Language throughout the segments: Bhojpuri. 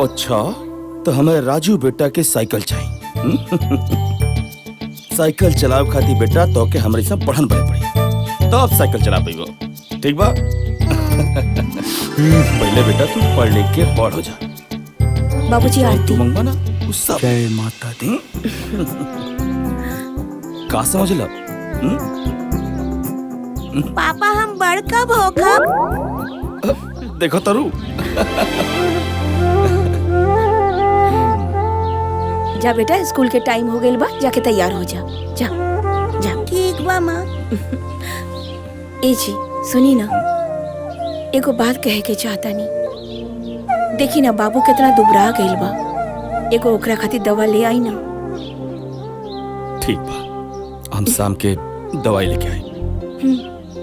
अच्छा तो हमें राजू बेटा के साइकिल चाहिए। साइकिल चलाव खाती बेटा तो के हमारे सब पढ़न बड़े पड़ी तो अब साइकिल चला पाइबो। ठीक बा? पहले बेटा तू पढ़ लिख के बड़ हो जा। बाबूजी आरती मंगवा ना सब। जय माता दी। का समझला? पापा हम बड़ कब हो कब? देखो तरु। जा बेटा स्कूल के टाइम हो गइल बा, जाके तैयार हो जा। जा जा। ठीक बा माँ। ए जी सुनी ना, एगो बात कहे के चाहता नहीं। देखी ना बाबू कितना दुबरा गइल बा, एगो ओकरा खातिर दवा ले आई ना। ठीक बा, हम शाम के दवाई लेके आए।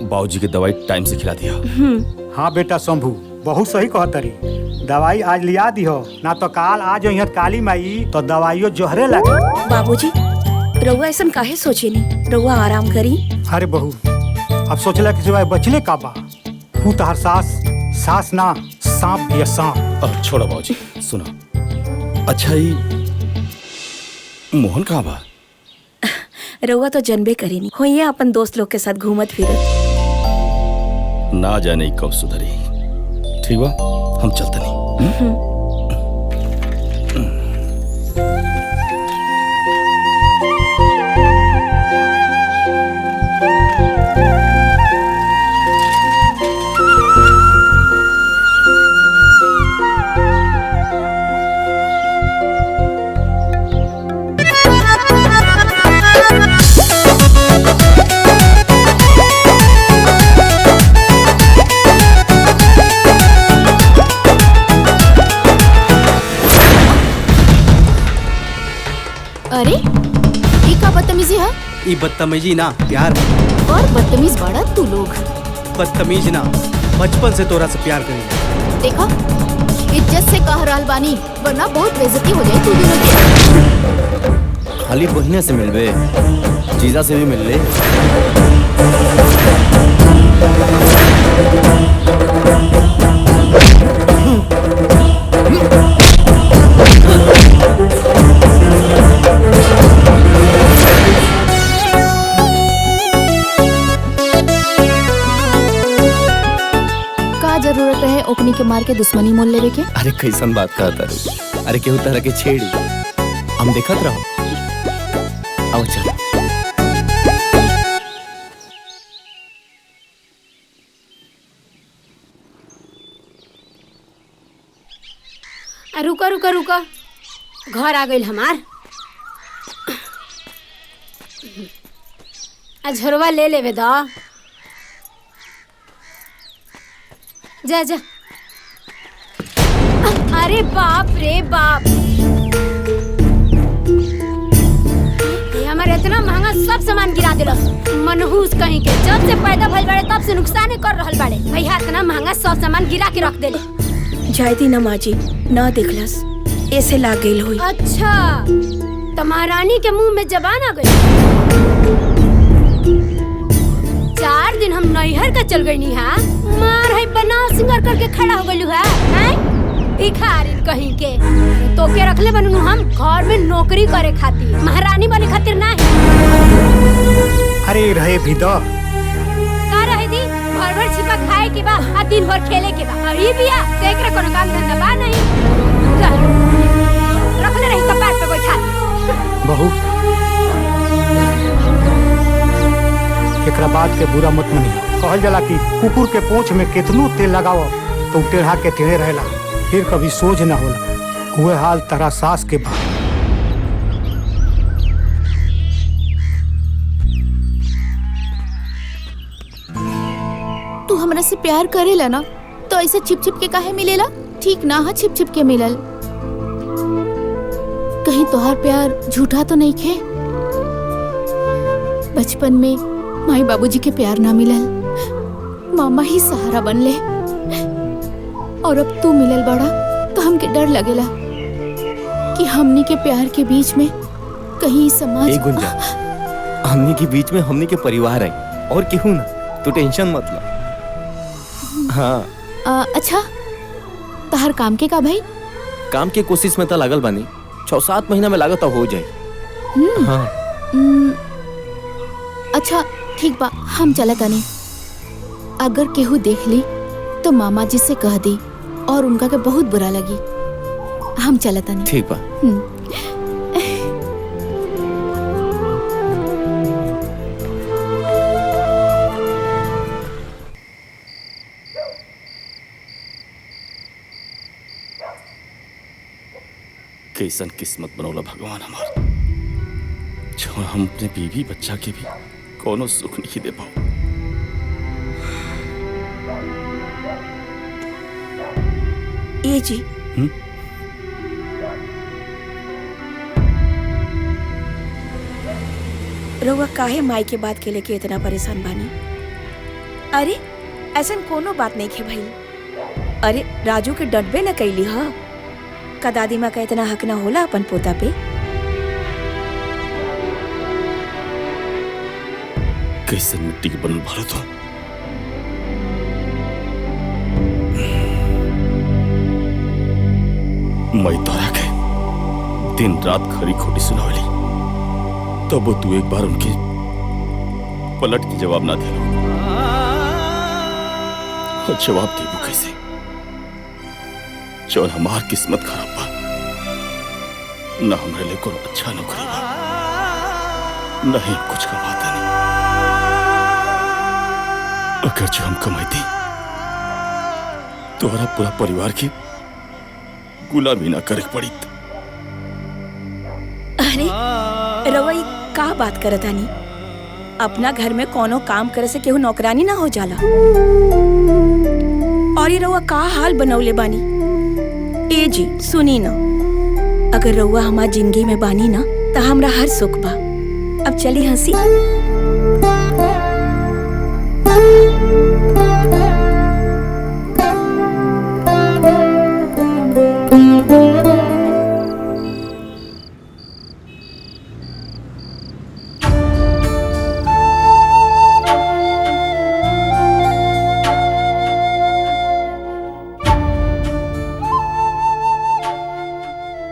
बाबूजी के दवाई टाइम से खिला दिया। हाँ बेटा शंभू बहुत सही कहतरी। दवाई आज लिया दियो ना तो काल आज यहाँ काली माई तो दवाइयो जोहरे लगे। बाबूजी रउआ ऐसा काहे सोचे नहीं, रउआ आराम करी। अरे बहू अब सोचला कि सिवाय बचले का बा। हूँ तहर सास ना सांप भी सांप। अब छोड़ो बाबूजी, सुनो। अच्छा ही मोहन कहाँ बा? रउआ तो जनबे करी नहीं हो, ये अपन दोस्त लोग के साथ घूमत फिरत। ना जाने कब सुधरी। ठीक बा, हम चलते नहीं। अरे ये का बदतमीजी है? ये बदतमीजी ना प्यार। और बदतमीज बड़ा तू लोग। बदतमीज ना, बचपन से तोरा से प्यार करेंगे। देखा इज्जत से कह रहल बानी, वरना बहुत बेइज्जती हो जाए तू दोनों की। खाली बहिने से मिलबे, जीजा से भी मिल ले। जरूरत है ओकनी के मार के दुश्मनी मोल लेवे के? अरे कैसन बात कहता रू? अरे केहू तरह के छेड़ी हम देखत रहो। आओ चल। रुका रुका रुका, घर आ गइल हमार। झोरवा ले लेवे दा। जा जा। अरे बाप रे बाप, ये हमारे इतना महंगा सब सामान गिरा दिलस। मनहूस कहीं के, जब से पैदा भइल बाड़े तब से नुकसान कर रहल बाड़े। भैया इतना महंगा सब सामान गिरा के रख देले। जायदी ना माँ जी, ना देखलस ऐसे लाग गइल होई। अच्छा तो महारानी के मुंह में जबान आ गई। 4 दिन हम नैहर का चल गई हा, मार है बना सिंगर करके खड़ा हो गलू है। भिखारी कहीं के तो के रखले बनू हम घर में नौकरी करे खातिर, महारानी बने खातिर ना है। अरे रहे भी दो का रहे दी, भर भर छिपा खाए के बा आ दिन भर खेले के बा। अरे बिया देख रे कोनो काम धंधा बा नहीं, रखले रही कपाट पे बैठा। बहू एकरा बात के बुरा मत मनियो। कहल जाला कि कुकुर के पूंछ में कितनो तेल लगाओ तो टेढ़ा के टेढ़े रहेला, फिर कभी सोझ ना होला। हुए हाल तारा सास के बा। तू हमरा से प्यार करेला ना तो ऐसे छिप छिप के काहे मिलेला? ठीक ना है छिप छिप के मिलल। कहीं तोहार प्यार झूठा तो नहीं खे? बचपन में माई बाबूजी के प्यार ना मिलल, मामा ही सहारा बनले, और अब तू मिलल बड़ा तो हमके डर लगेला कि हमनी के प्यार के बीच में कहीं समाज। गुंजा, हमनी के बीच में हमनी के परिवार है और केहू ना, तू टेंशन मत ला। हाँ अच्छा तहार काम के का भाई? काम के कोशिश में तो लागल बानी। 6-7 महीना में लागत हो जाए। हाँ अच्छा ठीक बा, हम चला तानी। अगर केहू देख ली तो मामा जी से कह दी और उनका के बहुत बुरा लगी। हम चला तानी। ठीक बा। कैसन किस्मत बनौला भगवान हमार, जो हम अपने बीवी बच्चा के भी कोनो सुख नहीं दे पाओ। ये जी रउआ काहे माई के बात के लेके इतना परेशान बानी? अरे ऐसन कोनो बात नहीं खे भाई। अरे राजू के डटबे न कैली ह का दादी माँ का इतना हक ना होला अपन पोता पे? कैसे मिट्टी के बनल भारत हो। मैं तोरा के दिन रात खरी खोटी सुनावली, तब वो तू एक बार उनके पलट के जवाब ना दिलो। और जवाब देबो कैसे जौन हमार किस्मत खराब बा, ना हमरे लिए कोनो अच्छा नौकरी बा, नहीं कुछ कमाता नहीं। अगर जो हम कमाती तो हमारा पूरा परिवार की गुलामी ना करे पड़ी। अरे रवई का बात करत आनी? अपना घर में कोनो काम करे से केहू नौकरानी ना हो जाला। और ये रउआ का हाल बनौले बानी? ए जी सुनी ना, अगर रउआ हमार जिंदगी में बानी ना तो हमरा हर सुख बा। अब चली हंसी।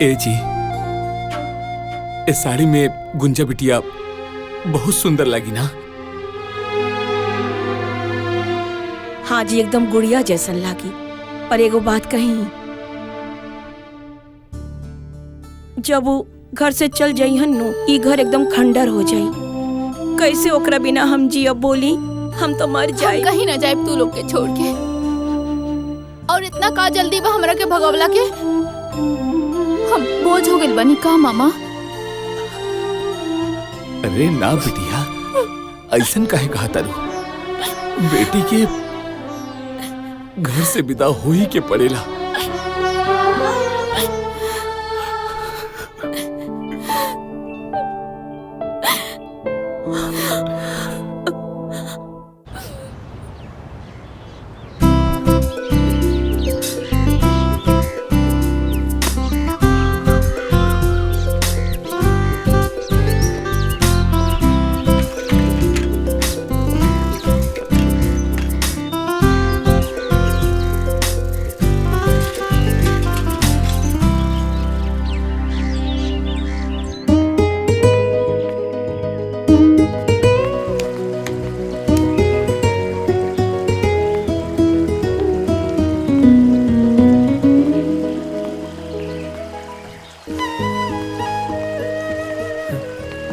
ए जी, इस साड़ी में गुंजा बिटिया बहुत सुंदर लगी ना? हाँ जी, एकदम गुड़िया जैसन लागी। पर एगो बात कही, जब वो घर से चल जाइहन नु, ई घर एकदम खंडर हो जाई। कैसे ओकरा बिना हम जियब बोली? हम तो मर जाए। कहीं ना जाए तू लोग के छोड़ के। और इतना का जल्दी बा हमरा के भगवला के? हम बोझ हो गइल बानी का मामा? अरे ना बिटिया, ऐसन काहे कहा तारू? बेटी के घर से विदा हो ही के पड़ेला।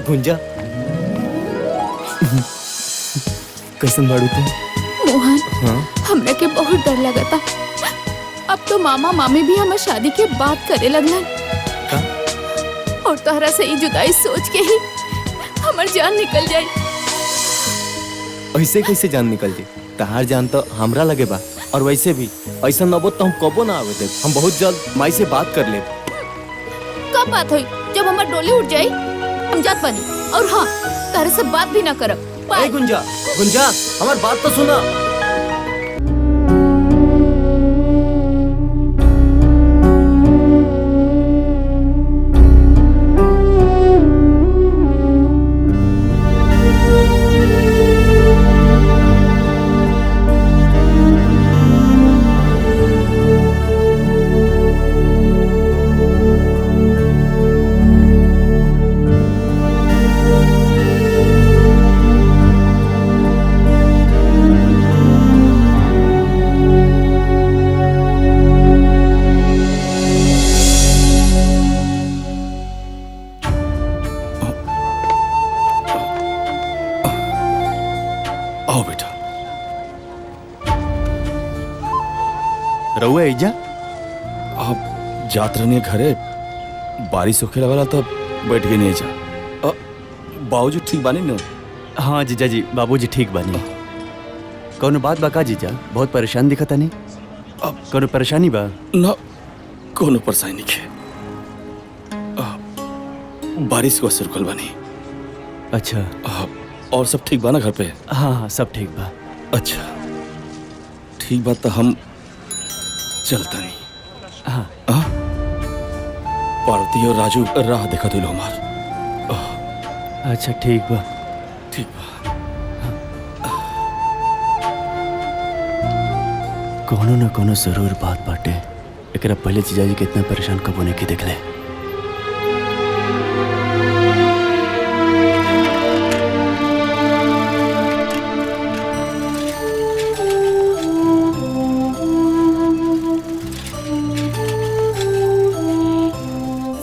गुंजा, कैसन बाड़ू तुम? मोहन, हाँ? हमरा के बहुत डर लगता। अब तो मामा मामी भी हमार शादी के बात करे लगलन। और तोहरा से ही जुदाई सोच के ही हमार जान निकल जाए। ऐसे कैसे जान निकल जाए? तहार जान तो हमरा लगे बा। और वैसे भी ऐसा नबो तो हम कबो ना आवे दे। हम बहुत जल्द माई से बात कर ले। कब बात हुई? जब हमार डोली उठ जाए हम जात बनी। और हाँ, तारे से बात भी ना करब। ए गुंजा, गुंजा, हमार बात तो सुना। आओ बेटा। रहुआ एजा आप जात रहने घरे, बारिश होखे लगला तब बैठ गए नहीं जा। बाबूजी ठीक बानी न? हाँ जीजा जी, बाबूजी ठीक बानी। कौनो बात बा का जीजा? बहुत परेशान दिखता नहीं। अब कौनो परेशानी बा? ना, कोनो परेशानी नहीं है। बारिश को असर कल बानी। अच्छा। और सब ठीक बा ना घर पे? हाँ हाँ सब ठीक बा। अच्छा ठीक बात, तो हम चलता नहीं। हाँ पार्वती और राजू राह देखा तो लो हमार। अच्छा ठीक बा। ठीक बा। कोनो न कोनो जरूर बात बाटे। एकरा पहले जीजाजी कितना परेशान कब होने की देख ले।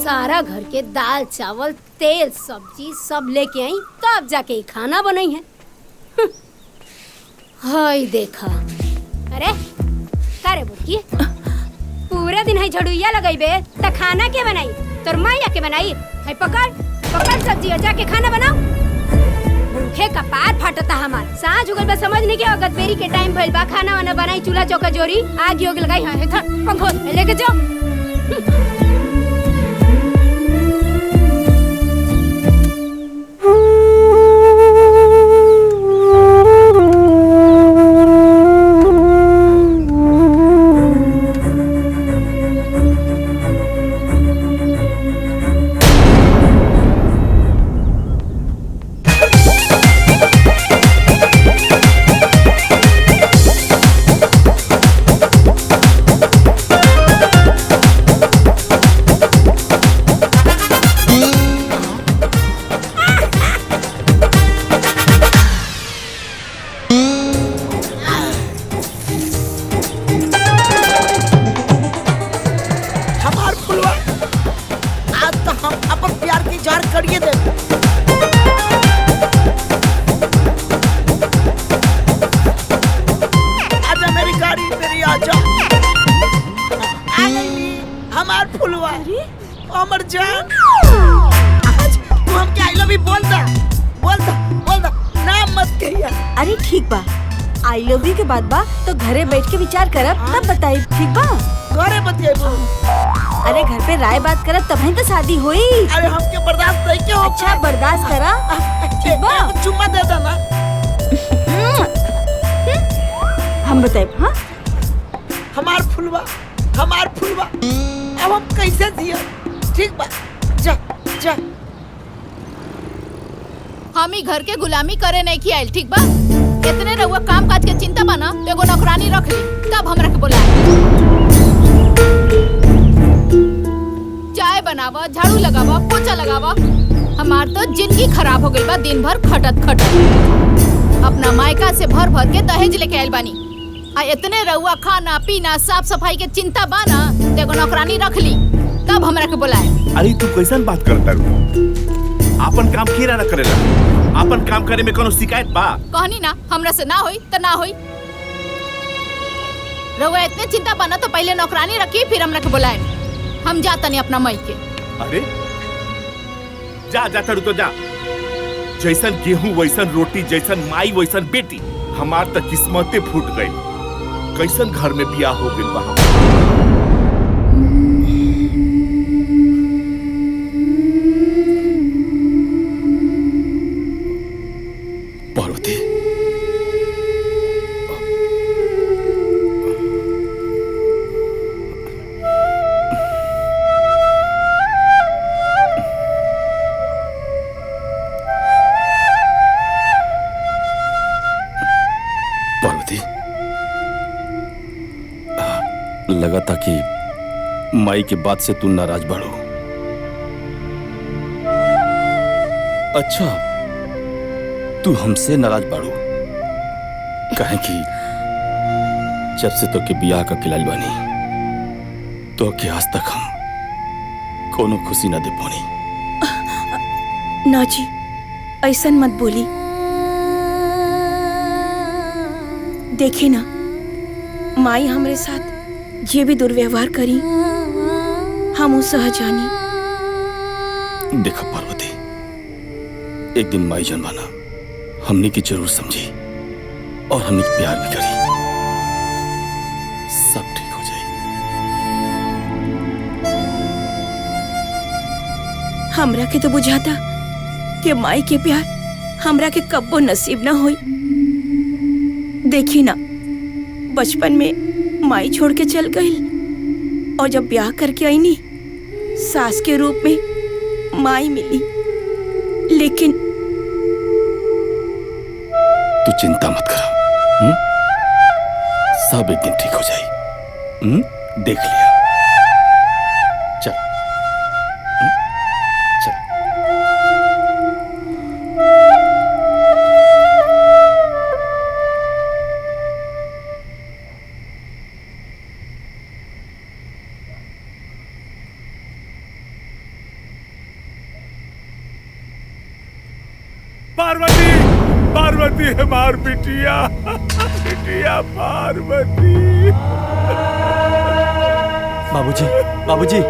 सारा घर के दाल चावल तेल सब्जी सब लेके आई तब जाके खाना बनाई है। हाय देखा। अरे का रे बुटकी, पूरे दिन है झड़ुइया लगाइबे त खाना के बनाई? तोर माया के बनाई है? पकड़ पकड़ सब्जी और जाके खाना बनाओ। भूखे का पार फाटता हमार। साँझ हो गइल बा, समझ नहीं के अगत बेरी के टाइम भइल बा। खाना वाना बनाई, चूल्हा चौका जोरी, आग योग लगाई। हां था पंखो लेके जाओ। अरे ठीक बा, आई लव यू के बाद बा तो घरे बैठ के विचार करब तब बताई। ठीक बा? घरे बतिएबो। अरे घर पे राय बात करब तब ही तो शादी हुई। अरे हमके बर्दाश्त नहीं के हो। अच्छा बर्दाश्त करा। ठीक बा? चुम्मा दे देना। हम बताए। हाँ हमार फुलवा अब हम कैसे जिए? ठीक बा, जा जा। हम ही घर के गुलामी करे नहीं की आइल। ठीक बा? इतने रहुआ काम काज के चिंता बना तो एगो नौकरानी रख ली तब हमरा के बुलाए। चाय बनावा, झाड़ू लगावा, पोछा लगावा। हमार तो जिंदगी खराब हो गई बा दिन भर खटत खटत। अपना मायका से भर भर के दहेज लेके आइल बानी। आ इतने रहुआ खाना पीना साफ सफाई के चिंता बाना तो एगो नौकरानी रख ली तब हमरा के बुलाए। अरे तू कैसन बात करता रू? आपन काम किरा ना करेला। आपन काम करे में कोनो शिकायत बा? कहनी ना हमरा से ना होई त ना होई। रहुआ इतने चिंता बना तो पहले नौकरानी रखी फिर हमरा के बुलाए। हम जाता नहीं अपना मई के। अरे जा जा तरू तो जा। जैसन गेहूं वैसन रोटी, जैसन माई वैसन बेटी। हमार त किस्मते फूट गई। कैसन घर में बियाह हो गइल बा हमार। पार्वती, पार्वती, लगा था कि माई के बात से तू नाराज बाड़ो। अच्छा, तू हमसे नाराज बाड़ू काहे कि जब से तो के बियाह का खिलाड़ी बानी तो के आज तक हम कोनो खुशी ना दे पानी। ना जी, ऐसन मत बोली। देखी ना, माई हमरे साथ जे भी दुर्व्यवहार करी हम सह जानी। देखो पार्वती, एक दिन माई जनवाना हमने की जरूर समझी और हमने प्यार भी करी, सब ठीक हो जाए। हमरा के तो बुझाता कि माई के प्यार हमरा के कब्बो नसीब ना होई। देखी ना, बचपन में माई छोड़ के चल गई और जब ब्याह करके आई नी सास के रूप में माई मिली। लेकिन तू चिंता मत कर, सब एक दिन ठीक हो जाए। देख लिया। चल चल। पार्वती, पार्वती हमार बिटिया, बिटिया पार्वती। बाबूजी, बाबूजी,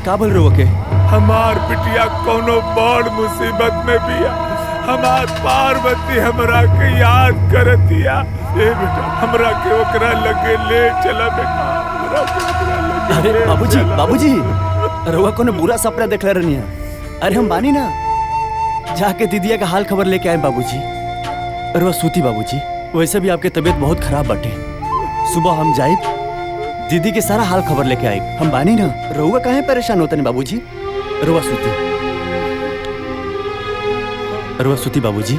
का बोल रहे हो के? हमार बिटिया कोनो बड़ मुसीबत में बिया। हमार पार्वती हमरा के याद करतिया। ए बेटा, हमरा के ओकरा लगे ले चला बेटा, हमरा के ओकरा लगे। अरे ले बाबूजी, चला। बाबूजी, रउआ कोनो बुरा सपना देखले रहनी है? अरे हम बानी ना, जाके दीदिया का हाल खबर लेके आए बाबूजी। रउआ सूती बाबूजी, वैसे भी आपके तबीयत बहुत खराब बाटे। सुबह हम जाए दीदी के सारा हाल खबर लेके आए। हम बानी ना, रउआ काहे परेशान होते बाबूजी? रउआ सूती, रउआ सूती बाबूजी।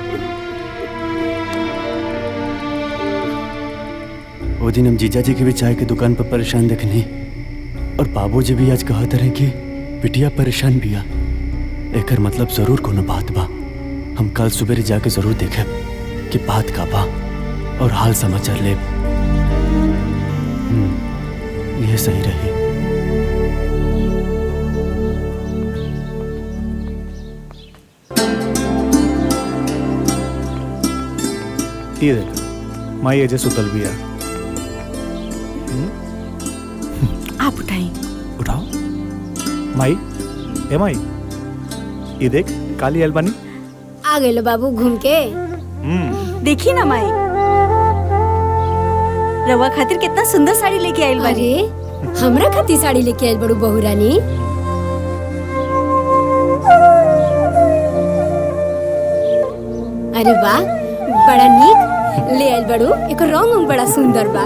वो दिन हम जीजा जी के भी चाय के दुकान पर परेशान देखनी और बाबूजी भी आज कहत रहे कि बिटिया परेशान बिया। एकर मतलब जरूर कोनो बात बा। हम कल सुबह जाके जरूर देखे कि बात का बा और हाल समाचार ले। यह सही रही। ये देख, माई एजे सुतल बिया। आप उठाई। उठाओ माई। ए माई, ये देख काली अलबानी। आ गए बाबू घूम के। देखी ना माई, रवा खातिर कितना सुंदर साड़ी लेके आइल बानी। अरे हमरा खातिर साड़ी लेके आइल बड़ू बहू रानी। अरे वाह, बड़ा नीक ले आइल बड़ू। एक रंग बड़ा सुंदर बा।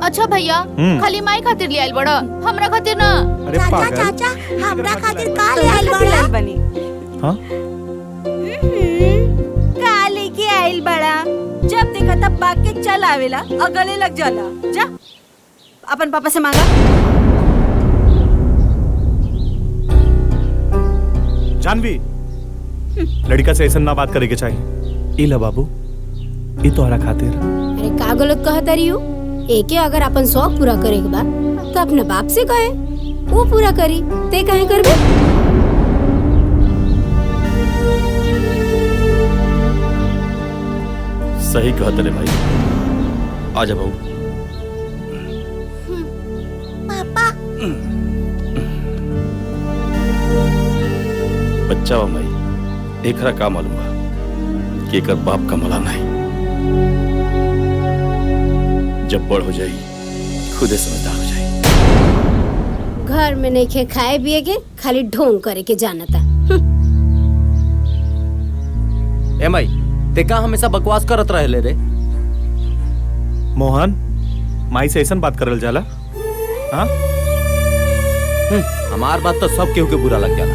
अच्छा भैया, खाली माई खातिर ले आइल बड़ा, हमरा खातिर ना। अरे पागल। चाचा, हमरा खातिर का ले आइल बड़ा? हाँ? का लेके आइल बड़ा? जब देखा तब बाग के चल आवेला और गले लग जाला। जा अपन पापा से मांगा। जानवी, लड़का से ऐसा ना बात करे के चाहिए। इला बाबू, ये तोहरा खातिर। अरे का गलत कहत रही हो? एके अगर अपन शौक पूरा करे के बा तो अपने बाप से कहे, वो पूरा करी। ते काहे करबे? सही कहत रे भाई। आजा बहू। पापा, बच्चा बा माई, एकरा का मालूम बा कि एकर बाप का मला नहीं। जब बड़ हो जाई खुदे समझदार हो जाई। घर में नहीं खे खाए पिए के, खाली ढोंग करे के जानता। ए माई, ते का हमेशा बकवास करत रहे रे? मोहन, माई से ऐसा बात करल जाला? हाँ? हमार बात तो सब केहू के बुरा लग जाला।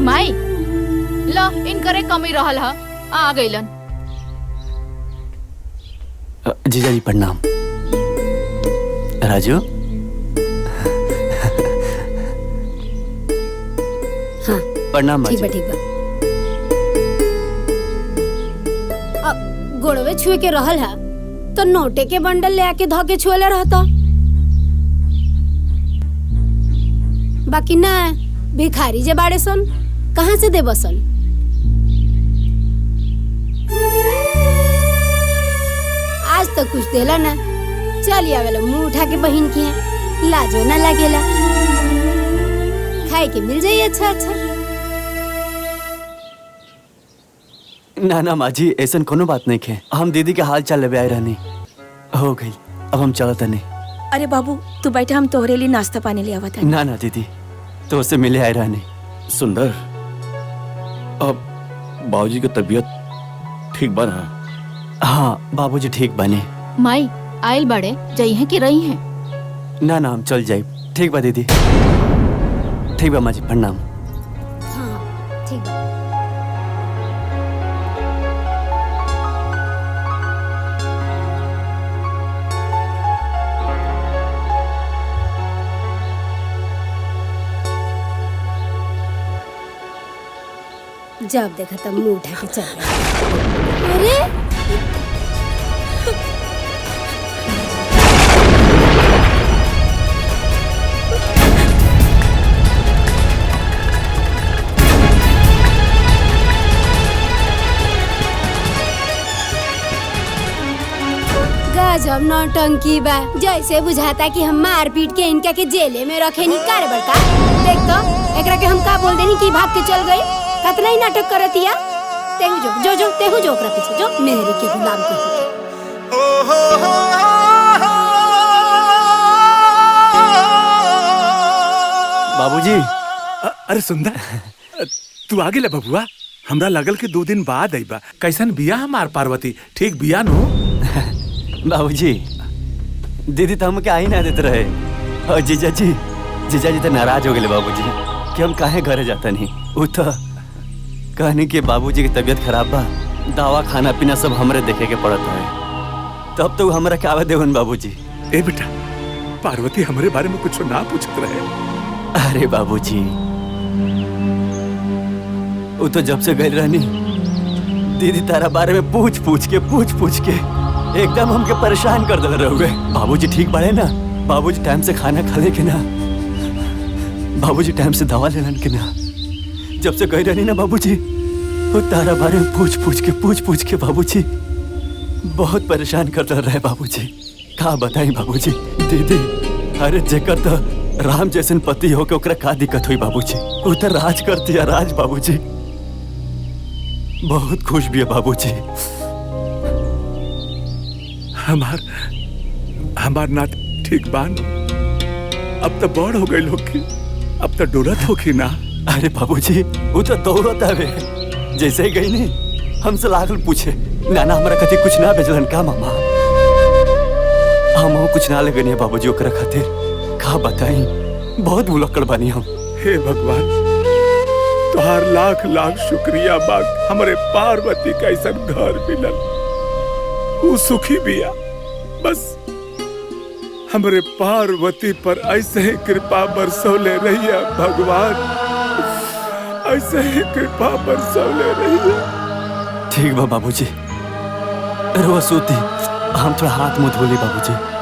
माई ला, इनकरे कमी रहल हा, आ गइलन। जीजा जी प्रणाम। राजू, हाँ प्रणाम ठीक बा माजी। ठीक बा। अब गोड़वे छुए के रहल हा तो नोटे के बंडल ले आके धो के छुएले रहता। बाकी ना, भिखारी जे बाड़े सन कहाँ से दे बसन। आज तो कुछ देला ना, चल आवेला मुंह उठा के बहिन की है, लाजो ना लागेला, खाए के मिल जाई अच्छा अच्छा। ना ना माँ जी ऐसा कोनो बात नहीं है, हम दीदी के हाल चाल लेवे आए रहनी, हो गई अब हम चलत नहीं। अरे बाबू तू बैठा, हम तोहरे लिए नाश्ता पानी ले आवत हनी। ना ना दीदी तो उससे मिले आए रहनी। सुंदर, अब बाबूजी की तबीयत ठीक बा ना? हाँ बाबूजी ठीक बने। माई आयल बड़े जई हैं कि रही हैं? ना ना हम चल जाए। ठीक बा दीदी, ठीक बा माँ जी, प्रणाम। हाँ ठीक बा। जब देखा तब मुंह उठा के चल रहा। अरे गजब नौटंकी बा, जैसे बुझाता कि हम मार पीट के इनका के जेले में रखे नहीं कर बड़का। देख तो एकरा के हम का बोल देनी कि भाग के चल गई, कतना ही नाटक करतिया। तेहु जो जो जो तेहु जो ओकरा पीछे जो, मेहरी के गुलाम के। बाबूजी। अरे सुंदर, तू आगे ले बबुआ, हमरा लगल कि 2 दिन बाद आईबा। कैसन बिया हमार पार्वती, ठीक बिया नो? बाबूजी दीदी तो हमके आई ना देते रहे, और जीजा जी तो नाराज हो गए बाबूजी कि हम काहे घरे जाता नहीं। वो तो कहनी कि बाबूजी की तबीयत खराब बा, दवा खाना पीना सब हमरे देखे के पड़ता है, तब तो हमरा क्या आवे देवन बाबूजी। ए बेटा, पार्वती हमरे बारे में कुछ ना पूछत रहे। अरे बाबूजी वो तो जब से गई रहनी, दीदी तारा बारे में पूछ पूछ के एकदम हमके परेशान कर दिल रहोगे। बाबूजी ठीक बाड़े ना? बाबूजी टाइम से खाना खा ले के ना? बाबूजी टाइम से दवा लेलन के ना? जब से गई रहनी ना बाबूजी, वो तारा बारे में पूछ के बाबूजी बहुत परेशान कर दिल रहे बाबूजी। का बताई बाबूजी। दीदी अरे जेकर तो राम जैसन पति हो के ओकरा का दिक्कत हुई बाबूजी, वो तो राज कर दिया, राज बाबूजी। बहुत खुश भी है बाबूजी। हमार ना ठीक बान, अब तो बड़ हो गई होगी, अब तो डोरत होगी ना? अरे बाबूजी वो तो दौड़त आवे, जैसे ही गई नहीं हमसे लागल पूछे, नाना हमारा कति कुछ ना भेजलन का मामा? हम कुछ ना लगनी है बाबूजी ओकरा खातिर, का बताई बहुत भुलक्कड़ बानी हम। हे भगवान, तुहार लाख लाख शुक्रिया बाग, हमारे पार्वती का ऐसा घर मिलल, वो सुखी बिया। बस हमारे पार्वती पर ऐसे ही कृपा बरसौले रहिए भगवान, ऐसे ही कृपा बरसौले रहिए। ठीक बा बाबूजी, रोआ सूती, हम थोड़ा हाथ मुंह धो ली बाबूजी।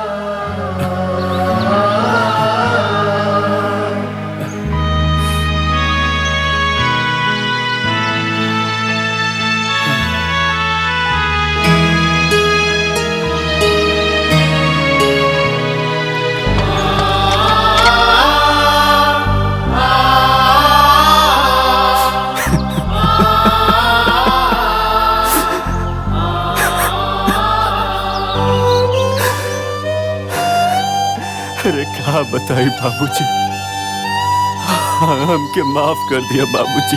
अरे क्या बताई बाबूजी, हमके माफ कर दिया बाबूजी,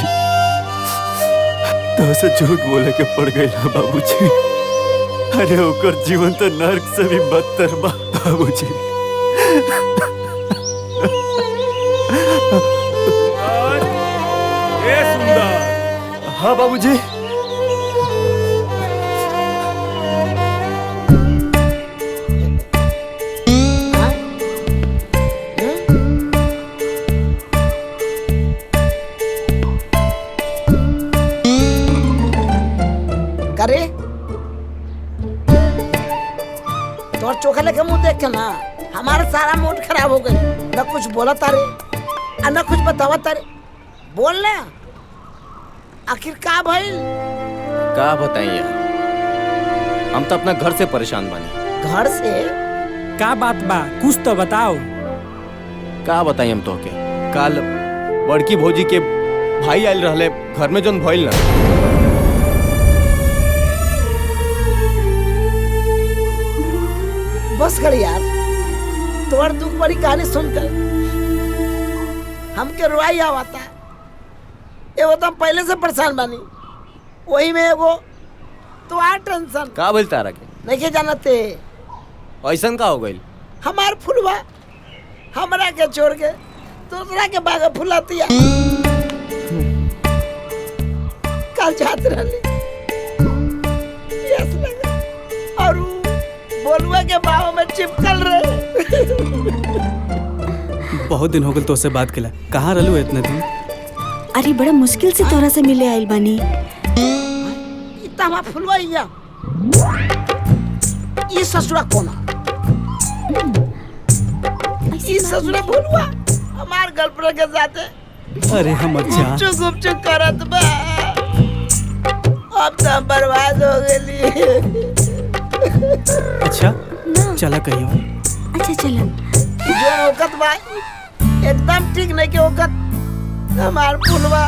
तो से झूठ बोले के पड़ गई ना बाबूजी। अरे ओकर जीवन तो नर्क से भी बदतर बा बाबूजी। ए सुंदर। हाँ बाबूजी। करे तोर चोखा लेके मुंह देख के ना हमारा सारा मूड खराब हो गई। न कुछ बोला तारे और न कुछ बतावा तारे। बोल ना, आखिर का भइल? का बताई यार, हम तो अपना घर से परेशान बानी। घर से? का बात बा, कुछ तो बताओ। का बताई हम तोहके, कल बड़की भौजी के भाई आयल रहले घर में, जोन भइल ना। बस कर यार, तोर दुख बड़ी कहानी सुनकर हमके रुआई आवता। एगो तो हम पहले से परेशान बानी, वही में एगो तो आ टेंशन। का बोल तारा के नहीं के जानते ऐसन का हो गइल? हमार फुलवा हमरा के छोड़ के दूसरा के बाग फुलातिया। कल जात रहली, प्यास लगा और बोलुआ के बाहों में चिपकल रहे। बहुत दिन हो गए तो से बात केला, कहाँ रहलू इतने दिन? अरे बड़ा मुश्किल से तोरा से मिले आइल बानी। इतना हमार फुलवा हिया, ये ससुरा कोना, ये ससुरा फुलवा हमार गर्लफ्रेंड के साथे अरे हमर जान, गुपचुप करत बा। अब तो हम बर्बाद हो गई। अच्छा चला कहियो। अच्छा चलो। जो औकत बा एकदम ठीक नहीं के औकत हमार फुलवा।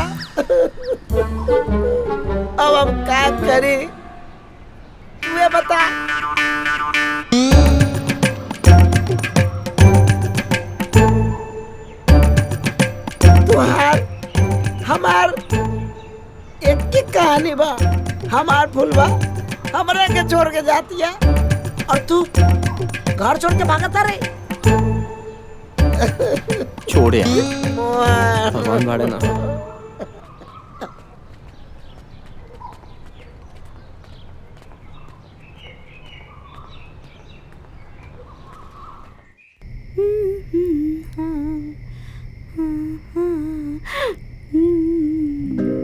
अब हम क्या करी तू बता। तुहार हमार एक की कहानी बा। हमार फुलवा हमरा के छोड़ के जाती है और तू घर छोड़ के भागता रे। छोड़े भगवान भाड़े ना।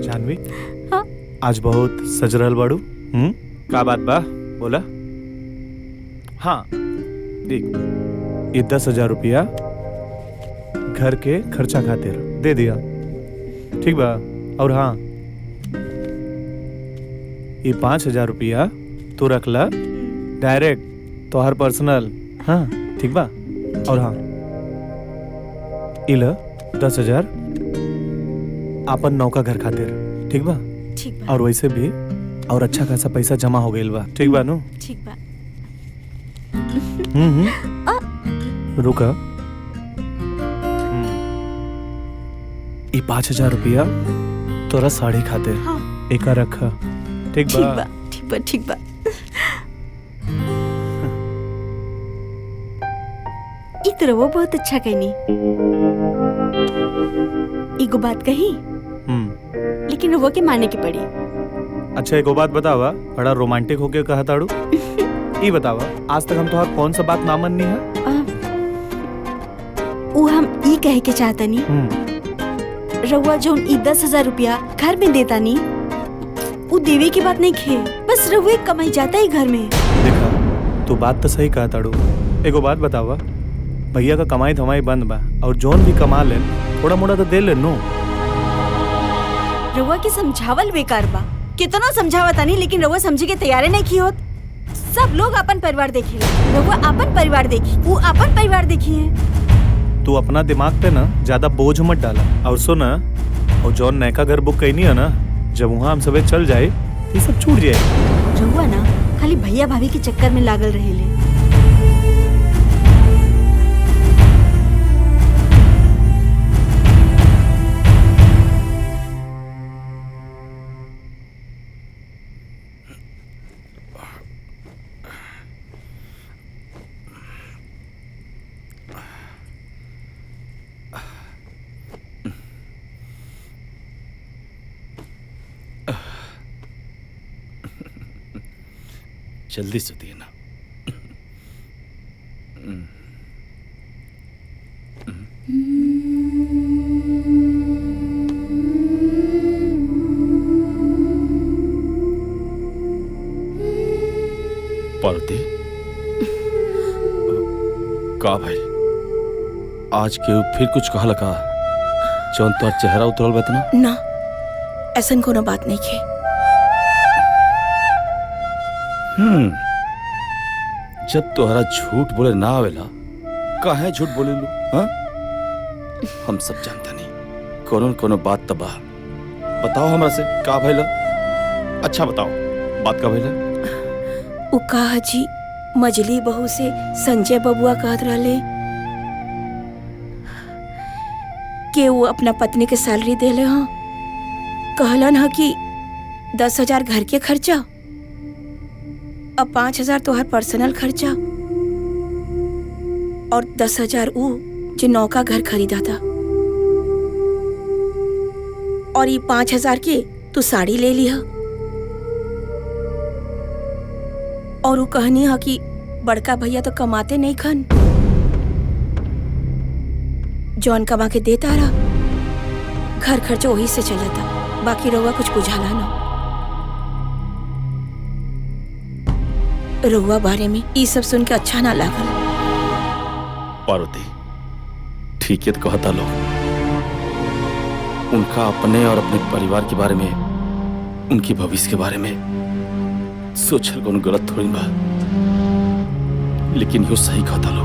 जानवी, आज बहुत सज रहल बाड़ू। का बात बा, बोला। हाँ देख, ये 10,000 रुपया घर के खर्चा खातिर दे दिया, ठीक बा। और हाँ, ये 5,000 रुपया तू रख ला डायरेक्ट तो हर पर्सनल। हाँ ठीक बा। और हाँ, इला 10,000 आपन नौका घर खातिर, ठीक बा। ठीक बा। और वैसे भी और अच्छा खासा पैसा जमा हो गइल बा, ठीक बा नु? ठीक बा। रुका, ये 5,000 रुपया तोरा साड़ी खातिर। हाँ। एका रखा, ठीक बा? ठीक बा, ठीक बा, ठीक बा। ई तो वो बहुत अच्छा कहनी। एगो बात कही, लेकिन वो के माने के पड़ी। अच्छा एगो बात बतावा, बड़ा रोमांटिक होके कहा ताड़ू। ये बतावा, आज तक हम तोहार कौन सा बात ना मननी है? वो हम ई कहे के चाहता नी, रउआ जो 10,000 रुपया घर में देता नी, वो देवे की बात नहीं खे, बस रउआ कमाई जाता ही घर में। देखा, तू बात तो सही कहा ताड़ू। एगो बात बतावा, भैया का कमाई धमाई बंद बा और जोन भी कमा ले थोड़ा मोड़ा तो दे ले नो। रउआ के समझावल बेकार बा, कितना समझावता नहीं, लेकिन रउआ समझे के तैयारे नहीं की होत। सब लोग अपन परिवार देखी, रउआ अपन परिवार देखी, वो अपन परिवार देखी है। तू अपना दिमाग पे ना ज्यादा बोझ मत डाला। और सुना, और जौन नयका घर बुक करनी है ना, जब वहाँ हम सबे चल जाए ये सब छूट जाए। रउआ ना खाली भैया भाभी के चक्कर में लागल रहेले। जल्दी से देना। पार्वती, का भाई आज के फिर कुछ कहा लगा? जौन तोहर चेहरा उतरल बा इतना? ना, ऐसन कोनो बात नहीं खे। जब तोहरा झूठ बोले ना आवेला, काहे झूठ बोले लो? हाँ? हम सब जानता नहीं, कोनो न कोनो बात तबा। बताओ हमरा से का भइला? अच्छा बताओ, बात का भइला? उ कहा जी, मजली बहू से संजय बबुआ कहत रहले कि वो अपना पत्नी के सैलरी देले हाँ। कहलन ह कि 10,000 घर के खर्चा, अब 5,000 तोहर पर्सनल खर्चा और 10,000 ऊ जो नौका घर खरीदा था, और ये 5,000 के तू साड़ी ले लिया। और वो कहनी है कि बड़का भैया तो कमाते नहीं खन, जौन कमा के देता रहा, घर खर्च वही से चलता, बाकी रउआ कुछ बुझाला ना। रउआ बारे में ये सब सुन के अच्छा ना लागल। पार्वती, ठीक है तो कहता लो, उनका अपने और अपने परिवार के बारे में, उनकी भविष्य के बारे में सोचल कौन गलत थोड़ी बा, लेकिन यो सही कहता लो,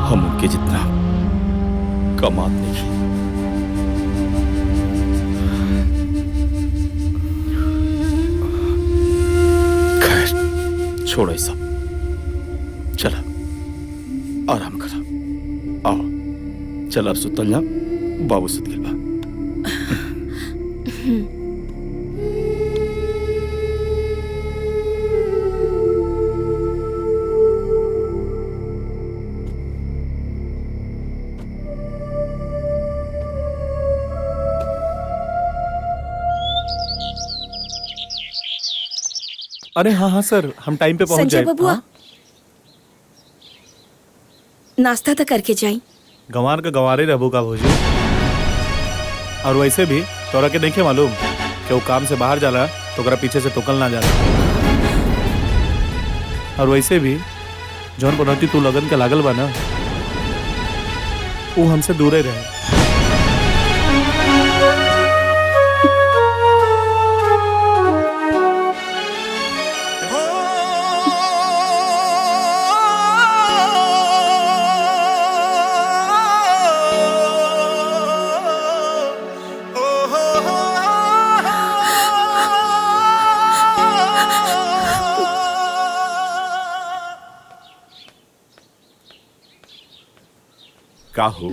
हम उनके जितना कमात नहीं। खैर छोड़ो ये सब, चला आराम करा। आओ चल, अब सुतल जा, बाबू सुत गइल बा। अरे हाँ हाँ सर, हम टाइम पे पहुंच संजय जाए। बबुआ, नाश्ता तो करके जाई। गंवार का गंवारे रहबो का भोजी। और वैसे भी तोरा के नहीं मालूम कि वो काम से बाहर जाला तो ओकरा पीछे से टोकल ना जाला। और वैसे भी जौन बनौती तू लगन के लागल बा ना, वो हमसे दूरे रहे। का हो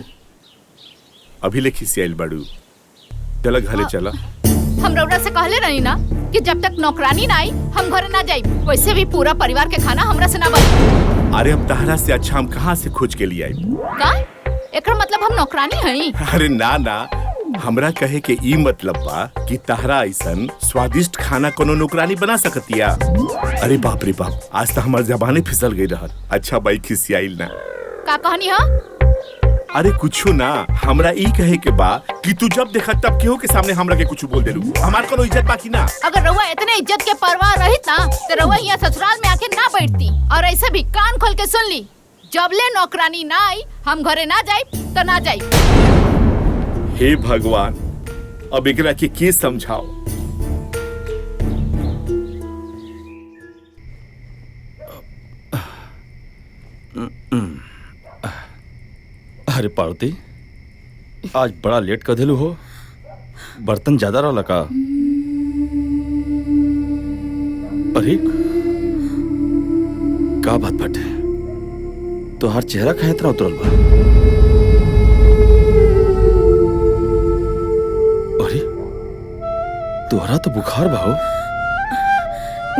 अभी ले खिसियाइल बाड़ू? चला घरे चला। हम रउरा से कहले रही ना कि जब तक नौकरानी ना आई हम घरे ना जाई। वैसे भी पूरा परिवार के खाना हमरा से ना बनी। अरे अब तहरा से अच्छा हम कहाँ से खोज के लिए आई? का एकर मतलब हम नौकरानी हई? अरे ना ना, हमरा कहे के ई मतलब बा कि तहरा ऐसन स्वादिष्ट खाना कोनो नौकरानी बना सकतिया। अरे बाप रे बाप, आज तो हमार जबाने फिसल गई रहल। अच्छा भाई खिसियाइल ना। का कहनी हा? अरे कुछो ना, हमरा ई कहे के बा कि तू जब देखा तब केहू के सामने हमरा के कुछ बोल देलू। हमार कोनो इज्जत बाकी ना। अगर रउआ इतने इज्जत के परवाह रहित ना तो रउआ यहाँ ससुराल में आके ना बैठती। और ऐसे भी कान खोल के सुन ली, जब ले नौकरानी ना आई हम घरे ना जाई तो ना जाई। हे भगवान, अब एकरा के समझाओ। अरे पार्वती, आज बड़ा लेट कर दिलू हो। बर्तन ज्यादा रहा का? अरे का बात बाटे, तोहार चेहरा काहे इतना उतरल बा? अरे तोहरा तो बुखार बा हो।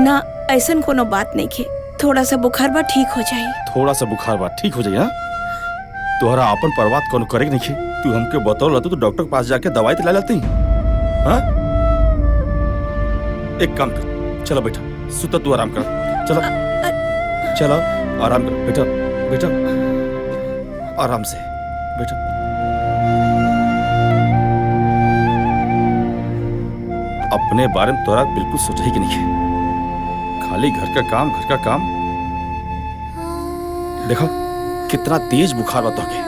ना, ऐसन कोनो बात नहीं खे, थोड़ा सा बुखार बा ठीक हो जाई। थोड़ा सा बुखार बा ठीक हो जाई? हाँ, तोहरा अपन परवात कोनो करे नहीं। तू हमके बतौल तो डॉक्टर के पास जाके दवाई तो ला लेती। हाँ, एक काम कर, चलो बेटा सुता, तू आराम कर। चलो चलो आराम कर बेटा, बेटा आराम से बेटा। अपने बारे में तोरा बिल्कुल सोचा ही कि नहीं है, खाली घर का काम घर का काम। देखो कितना तेज बुखार बता के।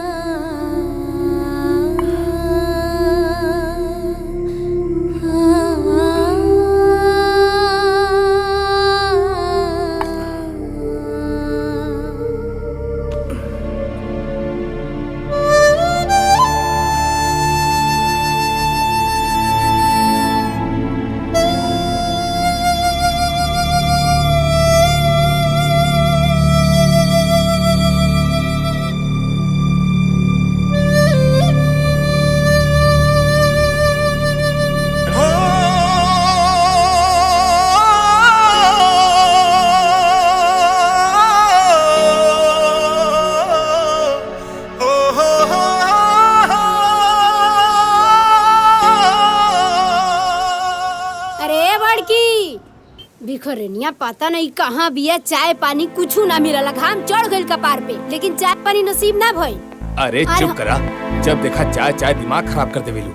देखो रेनिया पता नहीं कहाँ बिया, चाय पानी कुछ ना मिलला। घाम चढ़ गइल कपार पे, लेकिन चाय पानी नसीब ना भइल। अरे चुप करा, जब देखा चाय चाय दिमाग खराब कर देवेलू।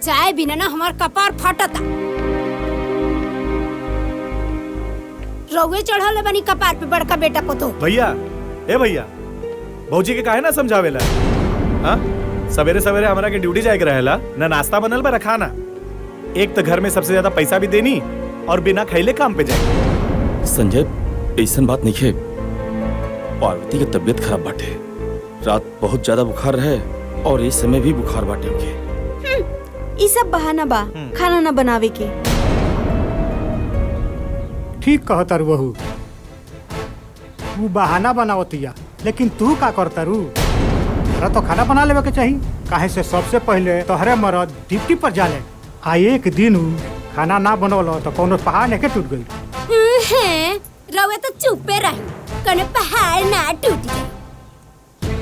चाय बिना ना हमार कपार फटता। रउए चढ़ल बनी कपार पे बड़का बेटा पतो। भैया, ए भैया, भौजी के काहे ना समझावेला? हाँ, सवेरे सवेरे हमारा के ड्यूटी जाए के रहेला, ना नाश्ता बनल बा खाना। एक तो घर में सबसे ज्यादा पैसा भी देनी और बिना खैले काम पे जाए। संजय, ऐसा बात नहीं है। पार्वती की तबीयत खराब बाटे, रात बहुत ज्यादा बुखार रहे और इस समय भी बुखार बाटे उनके। ये सब बहाना बा खाना ना बनावे के। ठीक कहता रू बहू, तू बहाना बनावतिया, लेकिन तू का करता रू? तोरा तो खाना बना लेवे के चाहिए। काहे से सबसे पहले तोहरे मरद ड्यूटी पर जाले, आ एक दिन खाना ना बनवलो तो कोनो पहाड़ नहीं टूट गई। रउए तो चुपे रही, कने पहाड़ ना टूट गई।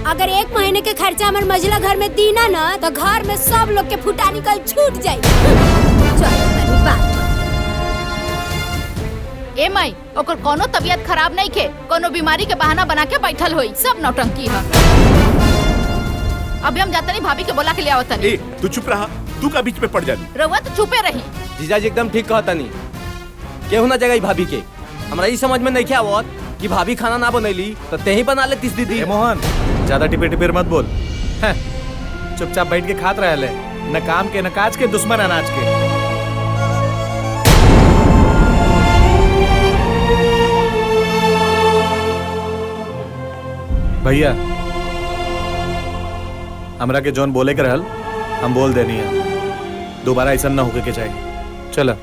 अगर 1 महीने के खर्चा हमारे मझला घर में दीना ना, तो घर में सब लोग के फुटा निकल छूट जाये। चलो तनी बात। ए माई, ओकर कोनो तबीयत खराब नहीं के, कोनो बीमारी के बहाना बना के बैठल होई। सब नौटंकी है। अभी हम जाते नहीं, भाभी के बोला के ले आवत नहीं। तू चुप रहा, तू का बीच में पड़ जानी। रउआ तो चुपे रही। जीजाजी एकदम ठीक कहता नहीं। केहू ना जगह भाभी के। हमरा ये समझ में नहीं क्या आवत कि भाभी खाना ना बनैली तो ते ही बना लेतीस दीदी। मोहन, ज्यादा टिपे टिपेर मत बोल। चुपचाप बैठ के खात रहे ले, न काम के न काज के, दुश्मन अनाज के। भैया, हमरा के जौन बोले के रहल हम बोल देनी है, दोबारा ऐसा ना होके के चाहिए। चला।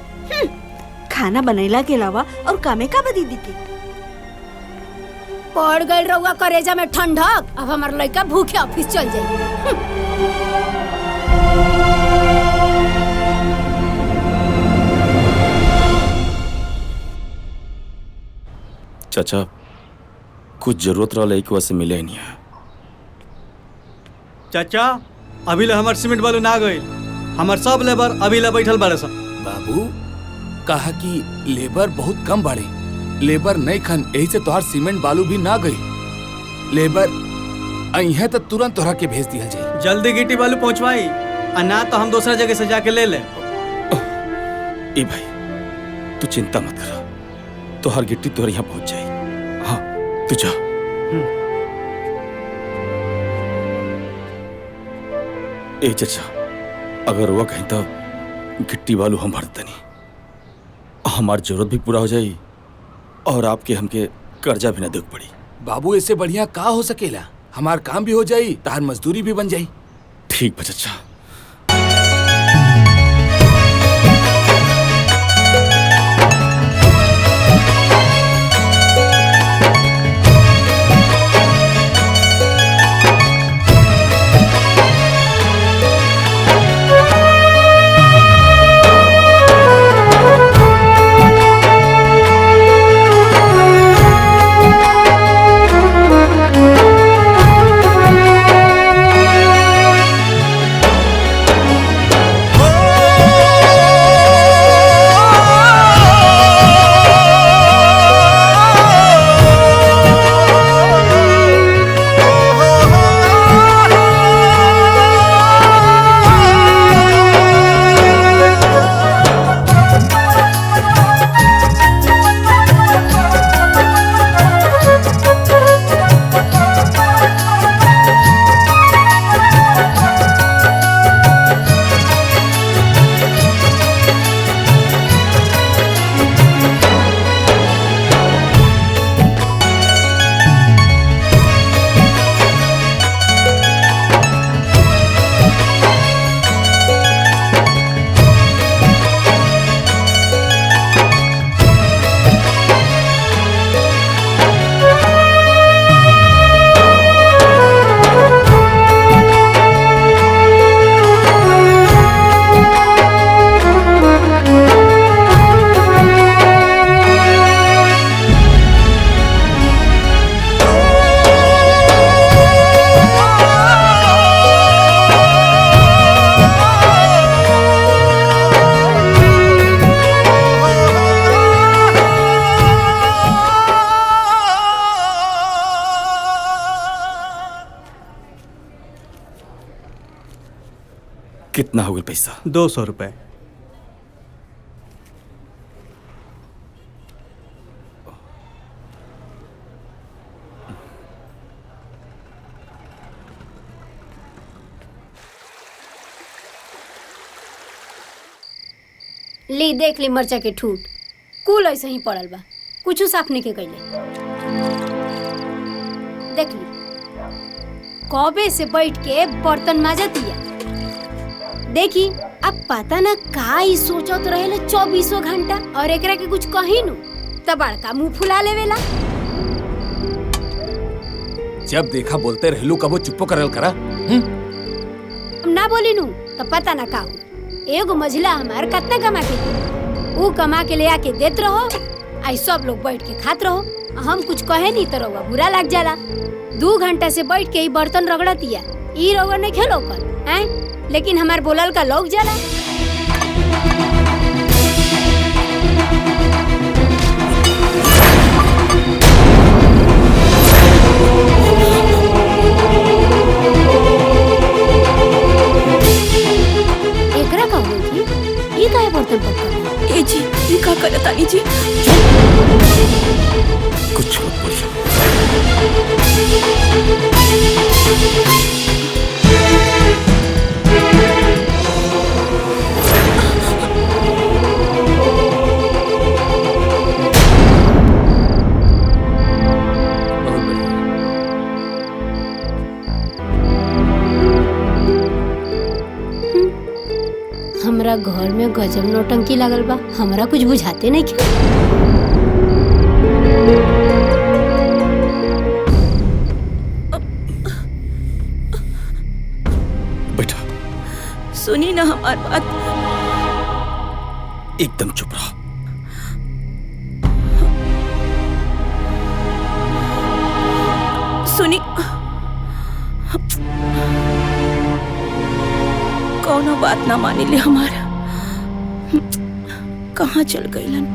खाना बनैला के अलावा और कामे का बदी दी के पड़ गई रउआ करेजा में ठंडक। अब हमार लड़का भूखे ऑफिस चल जाए। चाचा, कुछ जरूरत रहा एक वैसे मिले नहीं है। चाचा, अभी ले हमार सीमेंट बालू ना गई। हमार सब लेबर अभी ले बैठल बाड़े सब। बाबू कहा कि लेबर बहुत कम बाड़े, लेबर नहीं खन, यही से तोहार सीमेंट बालू भी ना गई। लेबर आई है तो तुरंत तोहरा के भेज दिया जाए। जल्दी गिट्टी बालू पहुंचवाई, और ना तो हम दूसरा जगह से जाके ले ले। ए भाई, तू चिंता मत कर, तोहर गिट्टी तोहर यहाँ पहुंच जाए। हाँ, तू जा। ए चाचा, अगर वो कहीं तो गिट्टी बालू हम भरते नहीं, हमारी जरूरत भी पूरा हो जाए और आपके हमके कर्जा भी ना देख पड़ी। बाबू, इससे बढ़िया का हो सकेला? हमार काम भी हो जाई, तार मजदूरी भी बन जाई। ठीक बा चाचा। कितना हो गया पैसा? 200 रुपए। ली देख ली मरचा के ठूट कुल ऐसे ही पड़ल बा, कुछ साफ नहीं के कैले। देख ली कबे से बैठ के बर्तन माजतिया। देखी अब पता ना का ही सोचत रहेले 24 घंटा, और एकरा के कुछ कही नु त बड़का मुंह फुला लेवेला। जब देखा बोलते रहलू कबो चुप्पो करल करा। ना बोली नु त पता ना का हो। एगो मझला हमार कितना कमा के वो कमा के ले आके देत रहो, आई सब लोग बैठ के खात रहो। हम कुछ कहे नहीं तो रउआ बुरा लग जाला। 2 घंटा से बैठ के ही बर्तन रगड़तिया, ई रउआ नहीं खेलो कर हैं, लेकिन हमार बोलल का लोग जाला। एकरा का हो जी, ई काहे बर्तन पकड़ ए जी ई का करत आनी जी? कुछ मत बोलिए। हमरा घर में गजब नौटंकी लागल बा, हमरा कुछ बुझाते नहीं खे। बेटा सुनी ना हमार बात। एकदम चुप रहो। सुनी कौनो बात ना मानी ले हमारा। कहाँ चल गईलन?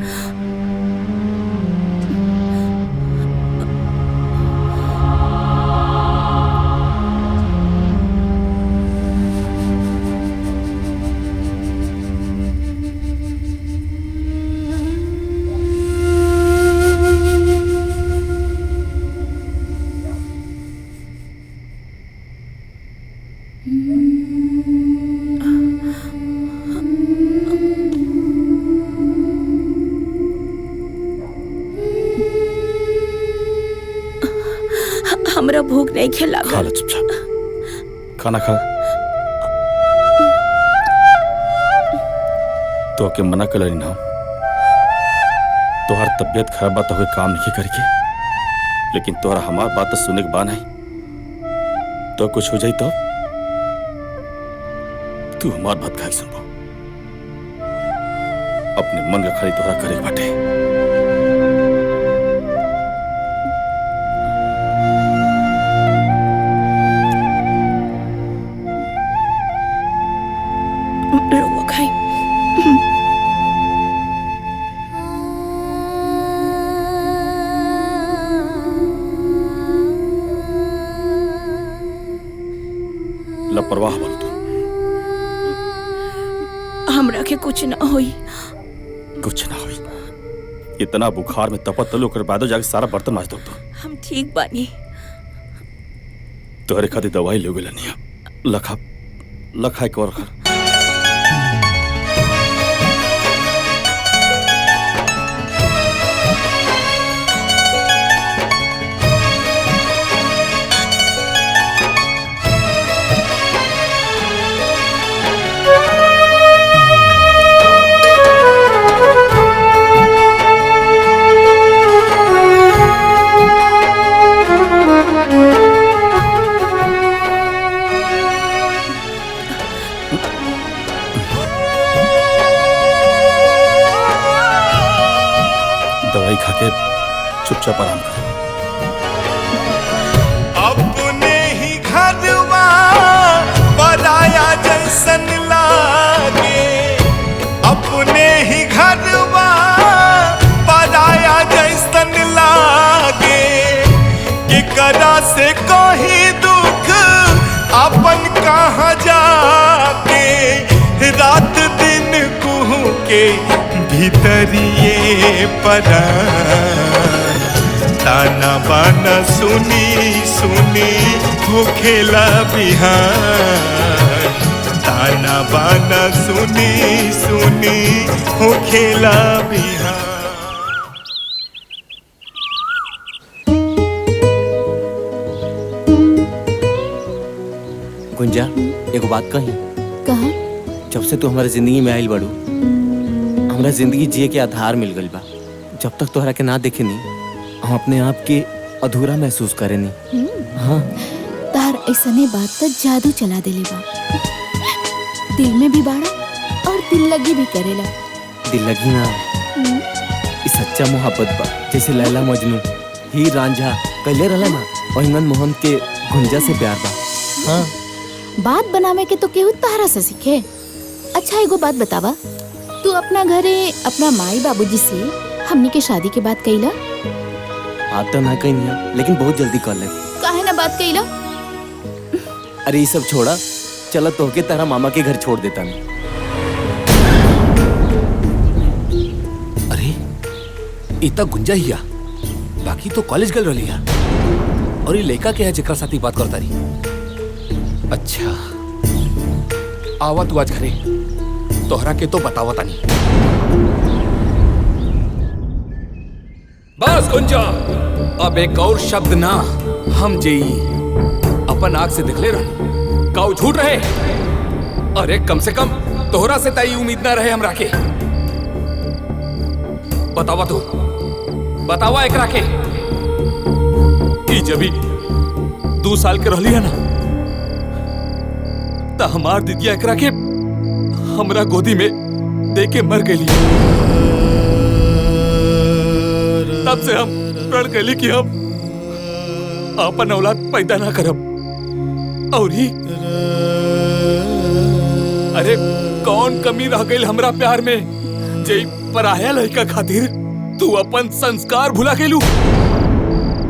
हमरा भूख नहीं खेला। खा लो चुपचाप, खाना खा। तो के मना कर ना, तोहार तबीयत खराब बात हो काम नहीं करके, लेकिन तोहरा हमार बात तो सुने के बा नहीं। तो कुछ हो जाई तो तू हमार बात खाई सुनबो। अपने मन का खाली तोहरा करे बाटे। रउआ खाई। लापरवाह बोल तू। हमरा के कुछ ना होई। कुछ ना होई। इतना बुखार में तपत तलो कर बाद जाके सारा बर्तन माज दो तो। हम ठीक बानी। तोहरे खातिर दवाई ले गेला नहीं। लखा लखा एक और खा। दवाई खा के चुपचाप आराम करो। अपने ही घरवा पराया जैसन लागे, अपने ही घरवा पराया जैसन लागे, केकरा से कोई दुख अपन कहाँ जाके के भीतरिए परान ताना बाना सुनी सुनी हो खेला बिहान ताना बाना सुनी सुनी हो खेला बिहान। गुंजा एगो बात कही। कहा? जब से तू हमारे जिंदगी में आइल बड़ू हमरा जिंदगी जिए के आधार मिल गइल बा। जब तक तोहरा के ना देखे नी हम अपने आप के अधूरा महसूस करे नी। हाँ तार ऐसने बात तो जादू चला देले बा। दिल में भी बाड़ा और दिल लगी भी करेला। दिल लगी ना ई सच्चा मोहब्बत बा। जैसे लैला मजनू हीर रांझा कहले रहला ना ओहिंगन मोहन के गुंजा से प्यार बा। हाँ बात बनावे के तो केहू तारा से सीखे। अच्छा एगो बात बतावा, तू अपना घरे अपना माई बाबूजी से हमनी के शादी के बात कइला? बात तो ना कही नहीं लेकिन बहुत जल्दी कर ले। काहे ना बात कइला? अरे ये सब छोड़ा, चला तोहके तारा मामा के घर छोड़ देता नहीं। अरे इतना गुंजा हिया बाकी तो कॉलेज गल रही और ये लड़का के है जेकर साथ ही बात करता रही। अच्छा आवा तू आज घरे तोहरा के तो बतावा तानी। बस गुंजा अब एक और शब्द ना हम जेई अपन आँख से दिखले रही काऊ झूठ रहे। अरे कम से कम तोहरा से ताई उम्मीद ना रहे हमरा के। बतावा तू बतावा एकरा के जब 2 साल के रहली है ना त हमार दीदिया एकरा के हमरा गोदी में दे के मर गई। तब से हम प्रण कैली कि हम अपन औलाद पैदा ना करब। और ही अरे कौन कमी रह गई हमरा प्यार में जे पराया लड़का खातिर तू अपन संस्कार भुला गेलू।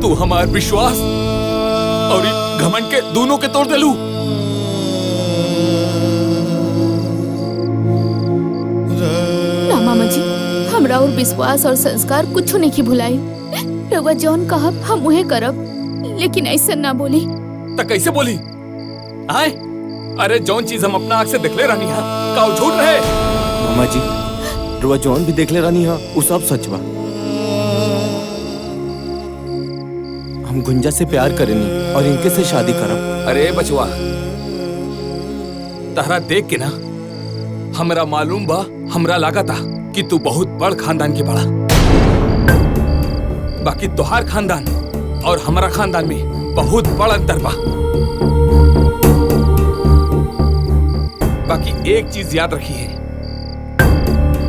तू हमार विश्वास और घमंड के दोनों के तोड़ देलू। ना मामा जी हमरा और विश्वास और संस्कार कुछ नहीं की भुलाई। रउआ जौन कहब हम उहे करब लेकिन ऐसे ना बोली। तो कैसे बोली आए? अरे जौन चीज हम अपना आँख से देखले रहनी है का झूठ रहे? मामा जी रुआ जौन भी देखले रहनी है वो सब सच बा। हम गुंजा से प्यार करेनी और इनके से शादी करब। अरे बचवा तहरा देख के ना हमरा मालूम बा, हमरा लगा था कि तू बहुत बड़ खानदान के बड़ा। बाकी तोहार खानदान और हमारा खानदान में बहुत बड़ा अंतर बा। बाकी एक चीज याद रखिए,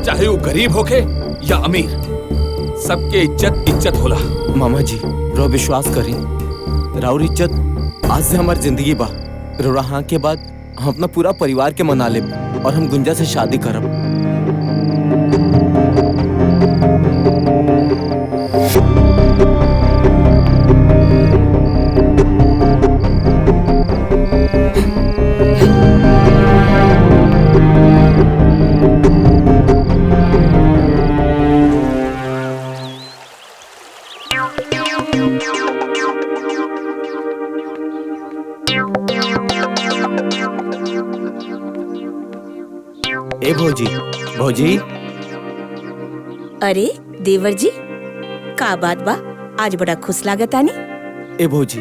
चाहे वो गरीब होके या अमीर, सबके इज्जत इज्जत होला। मामा जी रो विश्वास करी राउर इज्जत आज से हमारी जिंदगी बा। रोड़ा हाँ के बाद हम अपना पूरा परिवार के मना लेब और हम गुंजा से शादी करब। ए भौजी भौजी। अरे देवर जी का बात बा, आज बड़ा खुश लागत आनी। ए भौजी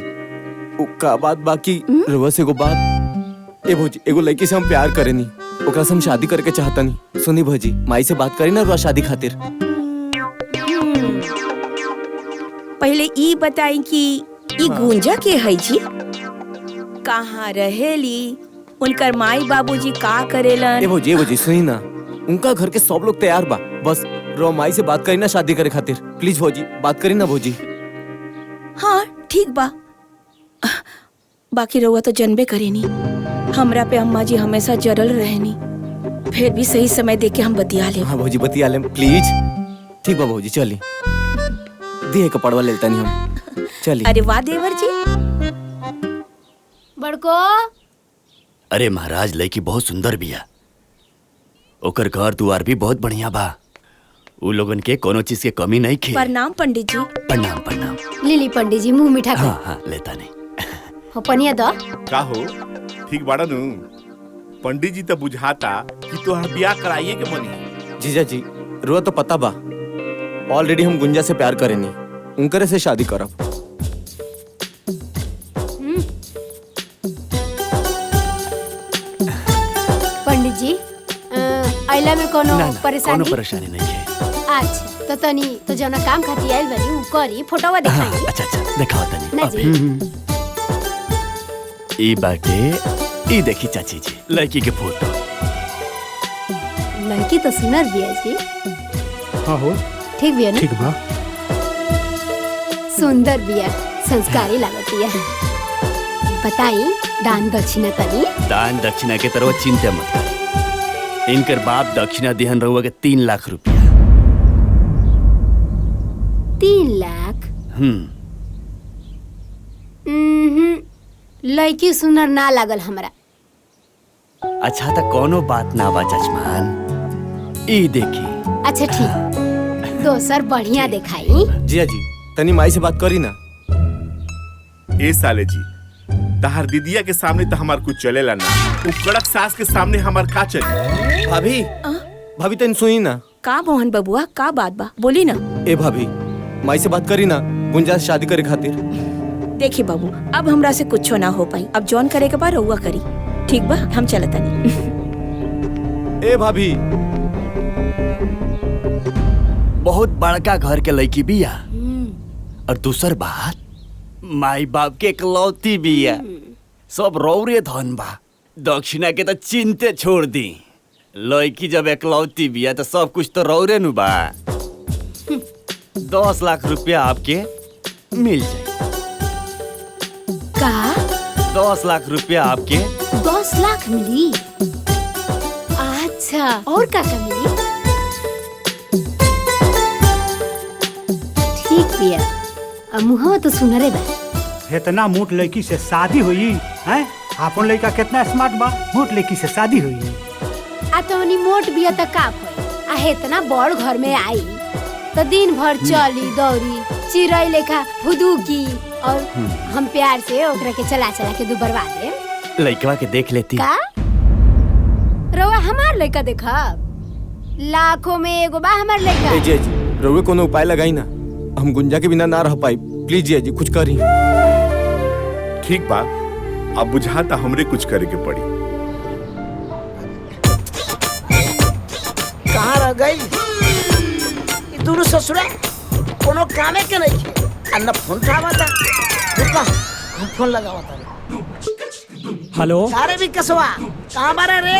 उ का बात बाकी रवा से एगो बात। ए भौजी एगो लड़की से हम प्यार करेनी, ओकरा से हम शादी करके चाहतनी। सुनी भौजी माई से बात करी ना रुआ शादी खातिर। पहले ई बताई कि ई गुंजा के है जी, कहाँ रहेली, उनकर माई बाबूजी का करेलन? ए भौजी सुनी ना, उनका घर के सब लोग तैयार बा, बस रो माई से बात करी ना शादी करे खातिर। प्लीज भौजी बात करी ना भौजी। हाँ ठीक बा, बाकी रउआ तो जनबे करेनी हमरा पे अम्मा जी हमेशा जरल रहनी, फिर भी सही समय देख के हम बतिया ले। हाँ भौजी बतिया ले प्लीज। ठीक बा भौजी चली दिए कपड़वा लेता नहीं हम चली। अरे वाह देवर जी। बड़को अरे महाराज लड़की बहुत सुंदर बिया। ओकर घर दुआर भी बहुत बढ़िया बा। उ लोगन के कोनो चीज के कमी नहीं खे। प्रणाम पंडित जी। प्रणाम प्रणाम। लिली पंडित जी मुंह मीठा कर। हाँ हाँ लेता नहीं। हो पनिया दो। का हो ठीक बाड़ा नु? पंडित जी तो बुझाता कि तोहर ब्याह कराइए के मनी। जीजा जी रुआ तो पता बा, ऑलरेडी हम गुंजा से प्यार करेनी, उनकरे से शादी करब। पंडित जी आइला में कोनो परेशानी? कोनो परेशानी नहीं है। अच्छा तो तनी तो जौना काम खातिर आइल बनी उ करी, फोटोवा दिखाई। अच्छा अच्छा दिखाओ तनी। ना जी। ई बाटे, ई देखी चाची जी लड़की के फोटो। लड़की तो सुनर बिया जी। हाँ हो ठीक बिया ना? ठीक बा। सुंदर बिया, संस्कारी लागत बिया। बताई दान दक्षिणा तनी। दान दक्षिणा के तरह चिंता मत कर। इनकर बाप दक्षिणा दिहन रहुआ के 3 लाख रुपया। 3 लाख? लड़की सुनर ना लागल हमरा। अच्छा तो कोनो बात ना बा जजमान। ई देखी। अच्छा ठीक, दोसर बढ़िया दिखाई। जिया जी तनी माई से बात करी ना। ए साले जी तहार दीदिया के सामने तो हमार कुछ चलेला ना, उ कड़क सास के सामने हमार का चली? भाभी भाभी तनी सुनी ना। का मोहन बबुआ का बात बा, बोली ना। ए भाभी माई से बात करी ना गुंजा से शादी करे खातिर। देखी बाबू अब हमरा से कुछ ना हो पाई, अब जॉन करे के बाद रहुआ करी। ठीक बा हम चलता नहीं। ए भाभी बहुत बड़का घर के लड़की बिया और दूसर बात माई बाप के इकलौती बिया। सब रौरे धन बा। दक्षिणा के तो चिंते छोड़ दी। लड़की जब इकलौती बिया तो सब कुछ तो रौरे नु बा। 10 लाख रुपया आपके मिल जाए। का? 10 लाख रुपया आपके। 10 लाख मिली? अच्छा और का मिली? ठीक बिया। अब मुहवा तो सुनरे बा। इतना मोट लड़की से शादी हुई हैं? आपन लड़का कितना स्मार्ट बा, मोट लड़की से शादी हुई। आ तोनी मोट बिया त का भई? आ इतना बड़ घर में आई तो दिन भर चली दौड़ी चिड़ै लेखा फुदुकी और हम प्यार से ओकरा के चला चला के दुबरवा दे। लड़कवा के देख लेती। का? रवा हमार लड़का देखा? लाखों में एगो बा हमार लड़का। ए जी रउए कोनो उपाय लगाई ना, हम गुंजा के बिना ना रह पाई। प्लीज जी जी कुछ करी। ठीक बा, अब बुझाता हमरे कुछ करे के पड़ी। कहाँ रह गई दोनों ससुरा? कोनो कामे के नहीं थे। अन्ना फोन उठावा था। रुका हम फोन लगावा था। हेलो सारे भी कसवा कहाँ बारे रे?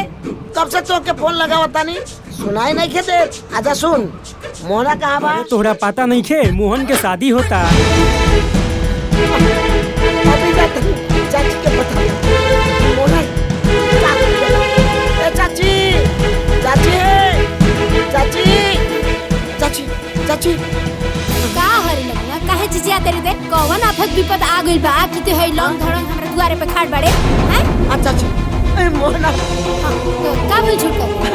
कब से तो के फोन लगावा था नहीं सुनाई नहीं खे दे। आजा सुन, मोहना कहाँ बा? तोहरा पता नहीं खे मोहन के शादी होता। अभी जा चाची के बता। मोहना चाची चाची चाची चाची चाची का हरी लगना काहे चिचिया तेरे दे? कौन आफत विपद आ गइल बा कि ते है लौंग धड़ंग हमरा दुआरे पे खाड़ बाड़े हैं? अच्छा चाची ए मोहना तो का भी झूठ कर?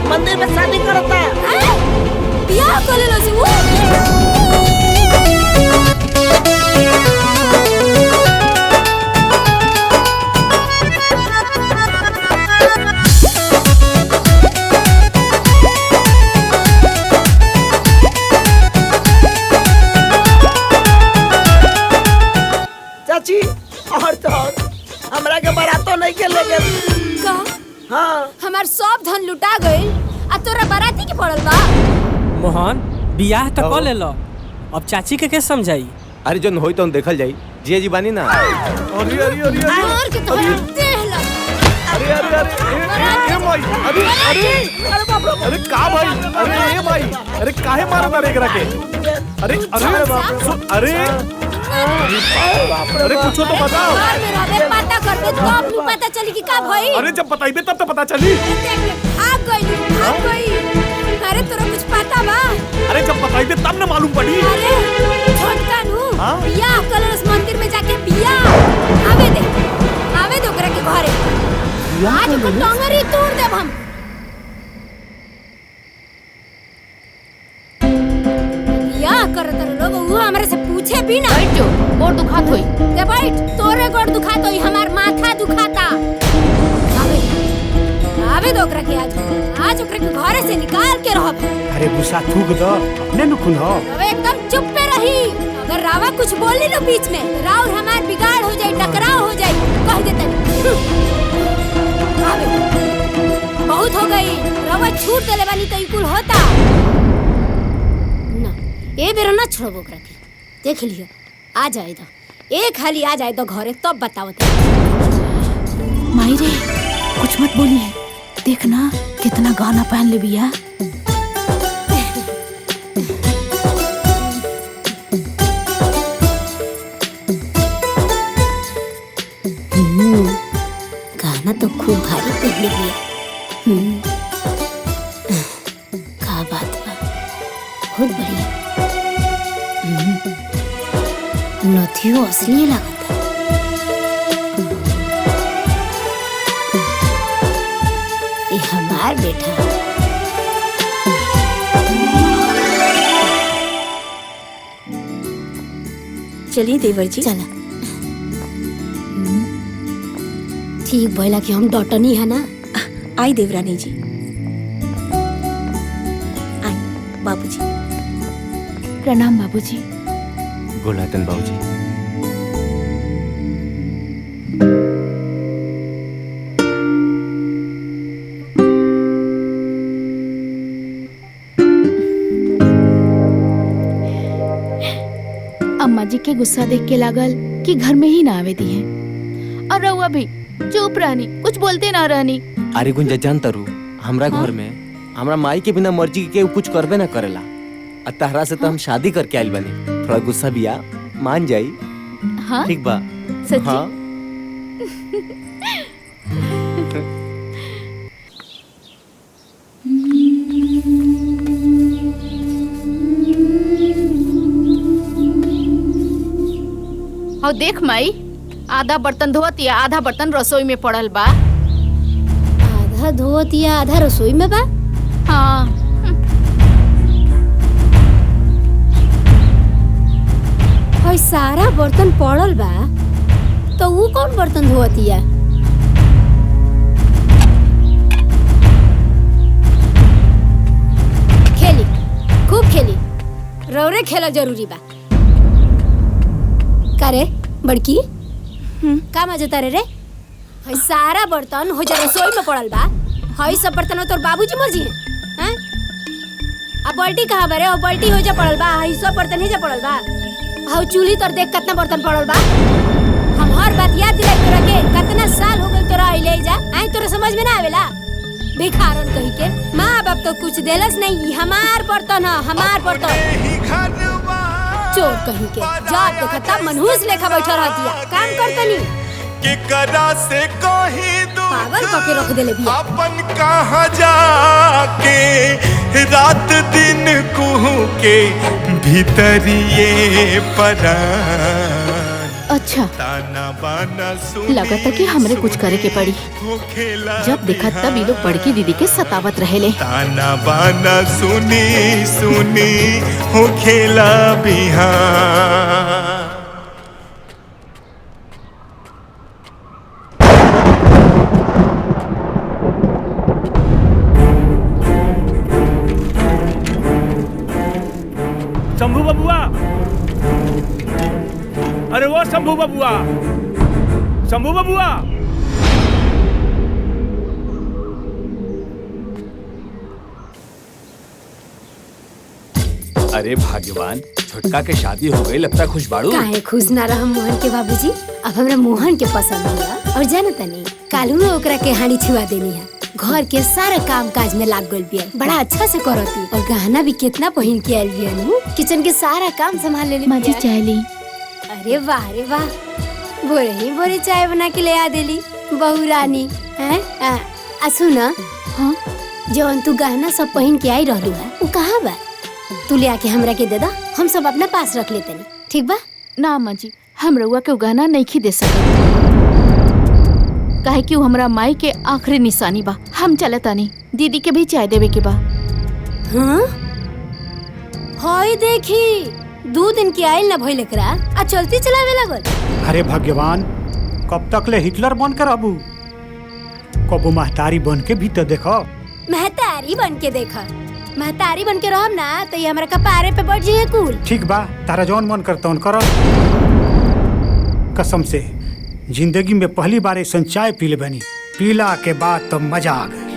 मंदिर में शादी करता हैं? बियाह कर लेलो से चाची और तो हमरा के बारातो नहीं के ले गए का? हाँ हमार सब धन लुटा गइल आ तोरा बाराती के पड़ल बा। मोहन बियाह तो कर लेलो, अब चाची के कैसे समझाई? अरे जो होई तो देखल जाई। जिया जी बानी ना। अरे अरे अरे मार के तोरा देह ला। अरे अरे अरे ए भाई अरे अरे अरे बाप रे अरे का भाई? अरे ए भाई अरे काहे मारता रे एकरा के? अरे अरे अरे अरे कुछ तो बताओ। मेरा बे पता कर दे तब नु पता चली कि का भई। अरे जब बताइबे तब तो पता चली। भाग गई। अरे तोरा कुछ पता बा? अरे जब बताइबे तब ना मालूम पड़ी। अरे छोटका नु बियाह कलश मंदिर में जाके बियाह आवे दे ओकरा के घरे। आज को टंगरी तोड़ देब हम। बियाह करत लोग वो हमरे से पूछे भी ना। बैठ जो, गोड़ दुखात होई। ते बैठ, तोरे गोड़ दुखात होई, हमार माथा दुखाता। आवे दो ओकरा के आज ओकरा के घरे से निकाल के रहब। अरे गुस्सा थूक दो, अपने न खुन हो। अब एकदम चुप पे रही। अगर रावा कुछ बोली ना बीच में, राव हमार बिगाड़ हो जाए, टकराव हो जाए, कह दे तनी। बहुत हो गई, रावा छूट देले बानी तो इकुल होता ना। ए बेरा ना छोड़बो ओकरा के, देख लियो आ जाए तो, एक हाली आ जाए तो घरे तब बताओ। माई रे कुछ मत बोली है, देखना कितना गाना पहन ले बिया। गाना तो खूब भारी पहन ले बिया। का बात बा, बहुत बढ़िया। नथियो असली लागता। ये हमार बेटा। चलिए देवर जी। चला। ठीक भइला कि हम डटनी है ना। आई देवरानी जी, आई। बाबूजी प्रणाम बाबूजी। गोलातन बाबूजी। अम्मा जी के गुस्सा देख के लागल कि घर में ही ना आवे दी है, और रहुआ भी चुप रहनी, कुछ बोलते ना रहनी। अरे गुंजा जान तारू, हमरा घर में हमरा माई के बिना मर्जी के कुछ करबे ना करेला। आ तहरा से तो हम शादी करके आइल बनी, थोड़ा गुस्सा भी आ मान जाई। हाँ? ठीक बा। सच्ची? हाँ। और देख माई, आधा बर्तन धोत या आधा बर्तन रसोई में पड़ल बा। आधा धोत या आधा रसोई में बा? हाँ। भाई सारा बर्तन पड़ल बा, तो वो कौन बर्तन धोतिया? खेली, खूब खेली, रौरे खेला जरूरी बा। करे बड़की का मजा तारे रे? भाई सारा बर्तन हो जा रसोई में पड़ल बा। हई सब बर्तन तोर बाबूजी मर्जी है, हैं? अब बाल्टी कहाँ बरे? और बाल्टी हो जा पड़ल बा, हई सब बर्तन ही जा पड़ल बा। हाउ चूल्ही तर देख कितना बर्तन पड़ल बा। हम हर बात याद दिलाई तोरा के, कितना साल हो गए तोरा आइले जा, आई तोरा समझ में ना आवेला? भिखारन कही के माँ बाप तो कुछ देलस नहीं, हमार बर्तन है, हमार बर्तन। चोर कहीं के जात देखा तब मनहूस लेखा बैठा रहतिया, काम करतनी के करा से कहीं पागल करके रख देले भी। अपन कहाँ जाके रात दिन कुहू के भीतरिए परान। अच्छा, लगा था कि हमरे कुछ करे के पड़ी। जब देखा तब ये लोग बड़की दीदी के सतावत रहेले। ताना बाना सुनी सुनी हो खेला बिहान। शंभू बबुआ, अरे वो शंभू बबुआ, शंभू बबुआ। अरे भाग्यवान, छोटका के शादी हो गई, लगता खुश बाड़ू। काहे खुश ना रह मोहन के बाबूजी? अब हमरा मोहन के पसंद होला। और जाना तनी कालू में ओकरा के हाड़ी छुआ देनी है। घर के सारा काम काज में लाग गइल बिया, बड़ा अच्छा से करती। और गहना भी कितना पहन के आइल बिया नु, किचन के सारा काम संभाल लेली। माजी चाय ली। अरे वाह रे वाह, भोरे ही भोरे चाय बना के ले आ देली बहू रानी। हैं सुना, हाँ जौन तू गहना सब पहन के आई रहलू है, वो कहाँ बा? तू ले आके हमरा के दे दा, हम सब अपना पास रख लेते नहीं, ठीक बा? ना अम्मा जी, हम रउआ के गहना नहीं दे सकते, काहे कि वो हमरा माई के आखिरी निशानी बा। हम चलता नहीं, दीदी के भी चाय देवे के बा। हाँ? हाय देखी 2 दिन की आयल न भइल एकरा आ चलती चलावे लागल। अरे भगवान, कब तक ले हिटलर बन कर रहबू? कबो महतारी बन के भी तो देखो। महतारी बन के देखा, महतारी बन के रहब ना तो ये हमरा कपारे पे बढ़ जाए कुल। ठीक बा, तारा जौन मन करता करो। कसम से जिंदगी में पहली बार ऐसा चाय पी ले बनी, पीला के बाद तो मजा आ गई।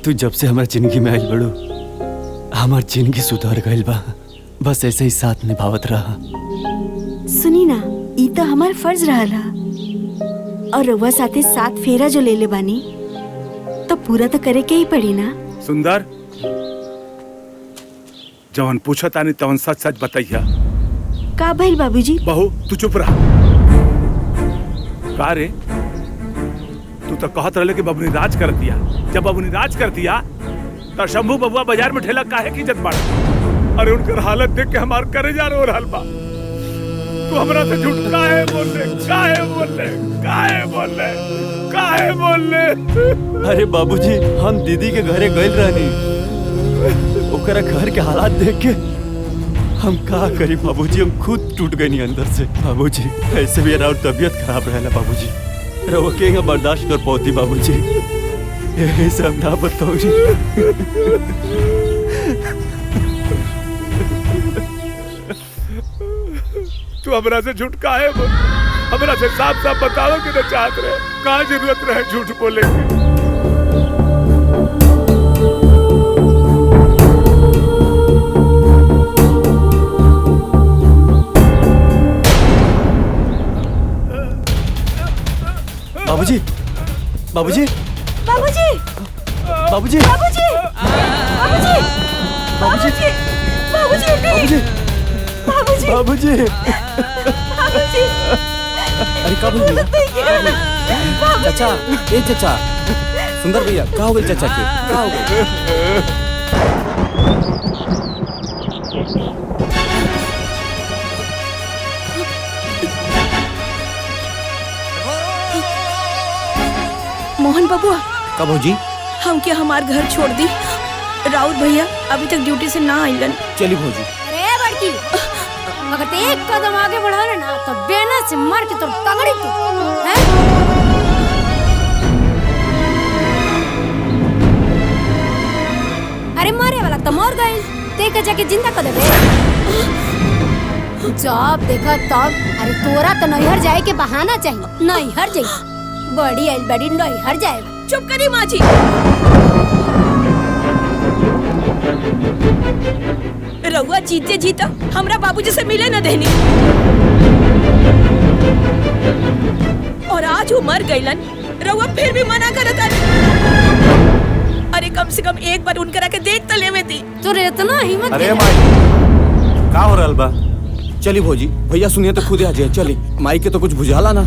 तू जब से हमार जिंदगी में आइल बड़ू, हमार जिंदगी सुधर गइल बा। बस ऐसे ही साथ निभावत रहा। सुनी ना, ई तो हमार फर्ज रहला और रउआ साथे 7 फेरा जो ले ले बानी तो पूरा तो करे के ही पड़ी ना। सुंदर, जवन पूछा तानी तवन सच सच बताइया। का भइल बाबूजी? बहू तू चुप रहा। का रे, तू तो कहत रहले कि बबुनी राज कर दिया। जब बबुनी राज कर दिया तो शंभू बबुआ बाजार में ठेला काहे की इज्जत बाड़ा? अरे उनकर हालत देख के हमार करेजा रो रहल बा। तू हमरा से झूठ काहे बोले? काहे बोले? काहे बोले? काहे बोले? अरे बाबूजी, हम दीदी के घरे गइल रहनी, ओकरा घर के हालात देख के हम का करी बाबूजी, हम खुद टूट गए नी अंदर से। बाबूजी ऐसे भी और तबीयत खराब रहेला बाबूजी, रहो के बर्दाश्त कर पौती बाबूजी, यही सब ना बताओ जी। तू हमरा से झूठ काहे बोल? हमरा से साफ साफ बताओ कि न चाहत रहे। कहाँ जरूरत रहे झूठ बोले की? बाबूजी, बाबूजी, बाबूजी, बाबूजी, बाबूजी, बाबूजी, बाबूजी, बाबूजी, बाबूजी, बाबूजी, बाबूजी। अरे का बोल भैया? चाचा, ए चाचा, सुंदर भैया, का हो गई चाचा के? का हो गई? मोहन बबुआ, का भौजी? हम क्या हमार घर छोड़ दी? राउत भैया अभी तक ड्यूटी से ना आइलन। चली भौजी। अरे बड़की, अगर ते एक कदम आगे बढ़ा ना तो बेना से मार के तो तगड़ी तू, हैं? अरे मारे वाला तो मर गए, ते के जाके जिंदा कर देबे। जब देखा तब, अरे तोरा तो नैहर जाए के बहाना चाहिए। नैहर जाई बड़ी आइल बड़ी नैहर जाए। चुप करी माँ जी। रउआ जीते जीता हमरा बाबूजी से मिले न देनी, और आज वो मर गईलन, रउआ फिर भी मना करता। अरे कम से कम एक बार उनकरा के देख तो लेवे थी। तो इतना हिम्मत? अरे माई, का हो रहल बा? चली भौजी, भैया सुनिए तो खुद आ जाए। चली, माई के तो कुछ बुझाला ना।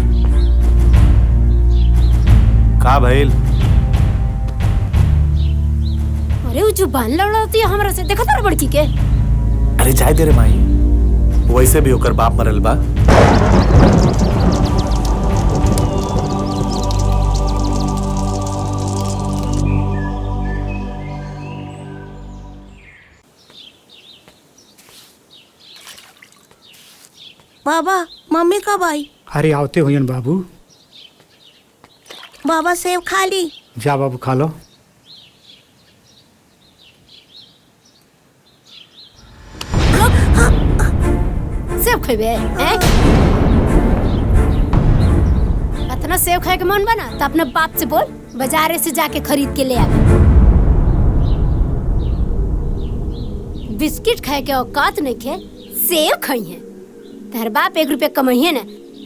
का भइल? अरे वो जुबान लड़ाती है हमरा से, देखा तार बड़की के। अरे जाए दे रे माई, वैसे भी होकर बाप मरल बा। बाबा, मम्मी कब आई? अरे आवते हुयन बाबू। बाबा सेव खा ली। जा बाबू खा लो। सेव खेबे हैं? इतना सेव खाए के मन बना तो अपने बाप से बोल, बाजारे से जाके खरीद के ले आ। बिस्किट खाए के औकात नहीं खे, सेव खाई है। तेरे बाप 1 रुपया कमाइए ना,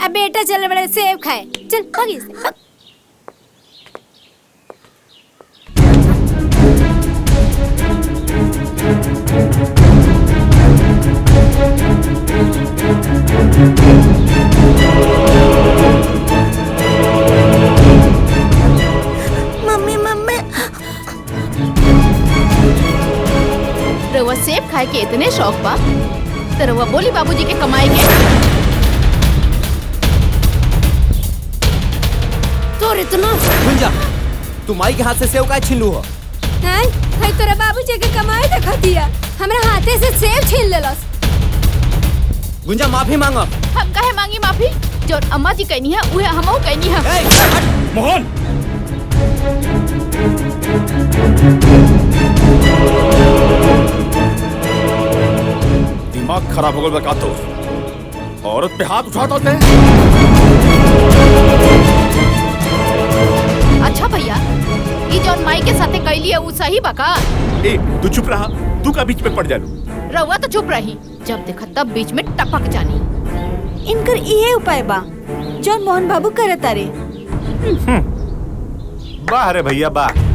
अब बेटा चल बड़े सेव खाए। चल भागी से, भाग। Mummy, mummy. खाए के इतने शौक बा तो रउआ बोली बाबूजी के कमाई के। तोर इतना गुंजा, तू माई के हाथ से सेव का छीन लू हो? हैं? भाई तोरा बाबूजी के कमाई देखा दिया, हमरा हाथे से सेब छीन लेलस। गुंजा माफी मांगो। हम काहे मांगी माफी? जो अम्मा जी कहनी है उहे हमहू कहनी है। मोहन, दिमाग खराब हो गया का तो? औरत पे हाथ उठाता होते हैं? अच्छा भैया, ये जौन माई के साथे कैली है वो सही बा का? ए, तू चुप रहा, तू का बीच में पड़ जालू। रउआ तो चुप रही, जब देखा तब बीच में टपक जानी। इनकर इहे उपाय बा जौन मोहन बाबू करत तारे। वाह रे भैया वाह।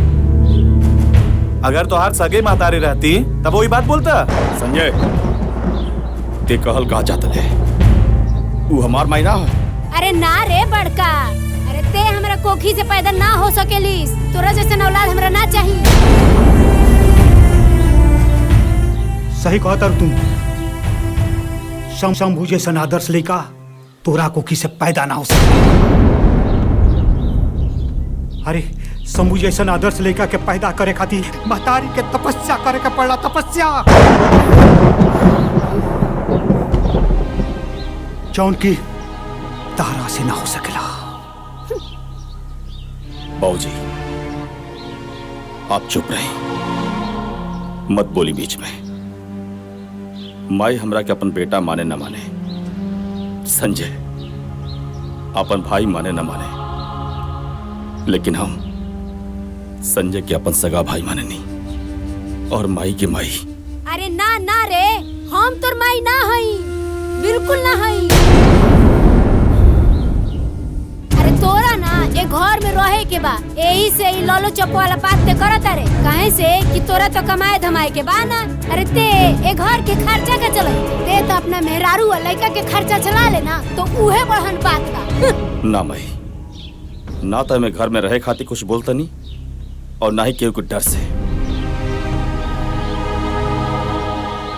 अगर तो हार सगे मातारी रहती तब वही बात बोलता। संजय, ते कहल कहा जाता है वो हमार मायना है। अरे ना रे बड़का, अरे ते हमरा कोखी से पैदा ना हो सकेलिस, तोरा जैसे औलाद हमरा ना चाहिए। सही कहता तुम। शंभू जैसन आदर्श लेका तोरा कोखी से पैदा ना हो सके। अरे शंभू जैसन आदर्श लेका के पैदा करे खातिर महतारी के तपस्या करे के पड़ला, तपस्या जौन की तारा से ना हो सकेला। बाबूजी, आप चुप रहे, मत बोली बीच में। माई हमरा के अपन बेटा माने न माने, संजय अपन भाई माने न माने, लेकिन हम संजय के अपन सगा भाई माने नहीं, और माई के माई। अरे ना ना रे, हम तोर माई ना हई, बिल्कुल ना हई। अरे तोरा ना ए घर में रहे के बा, यही से ही लॉलो चप्पो वाला बात ते करत रे। काहे से कि तोरा तो कमाए धमाए के बा ना। अरे ते ए घर के खर्चा का चले, ते तो अपना मेहरारू और लड़का के खर्चा चला लेना, तो उहे बढ़न बात बा। ना माई, ना तो मैं घर में रहे खाती कुछ बोलता नहीं, और ना ही केहू के डर से।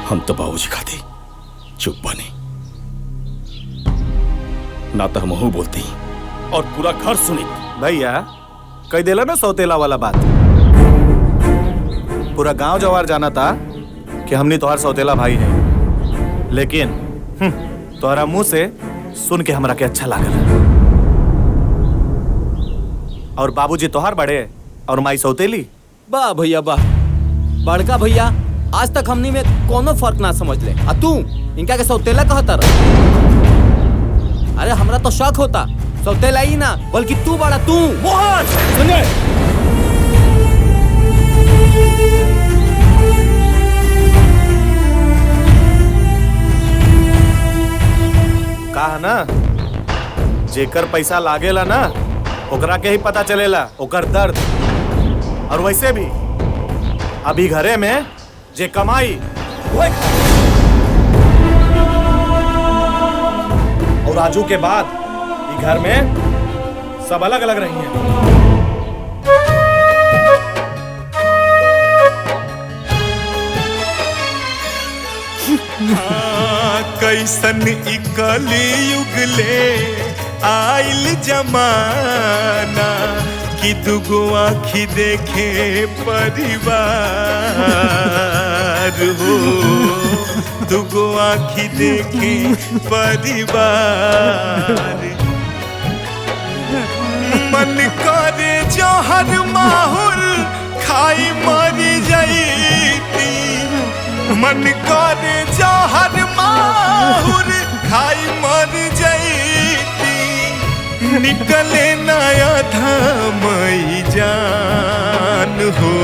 हम तो बाबूजी खाती चुप बने, ना तो हम बोलती और पूरा घर सुनी। भैया कह देला ना सौतेला वाला बात। पूरा गांव जवार जाना था कि हमने तोहार सौतेला भाई है, लेकिन तोहरा मुंह से सुन के हमरा के अच्छा लागल। और बाबूजी तोहार बड़े और माई सौतेली। वाह भैया वाह, बड़का भैया आज तक हमनी में कोनो फर्क ना समझ ले, आ तू इनका के सौतेला कहता रह। अरे हमरा तो शक होता, सौतेला ही ना बल्कि तू बड़ा तू। मोहन, सुने, कहा ना जेकर पैसा लागेला ना ओकरा के ही पता चलेला ओकर दर्द। और वैसे भी अभी घरे में जे कमाई और आजू के बाद घर में सब अलग अलग रही हैं। कैसन इकली युगले आइल जमाना कि दुगो आँखी देखे परिवार हो, दुगो आँखी देखे परिवार। मन करे जहर माहुर खाई मरी जाईती, मन करे जहर माहुर खाई मर जाईती, निकले नया धामई जान हो।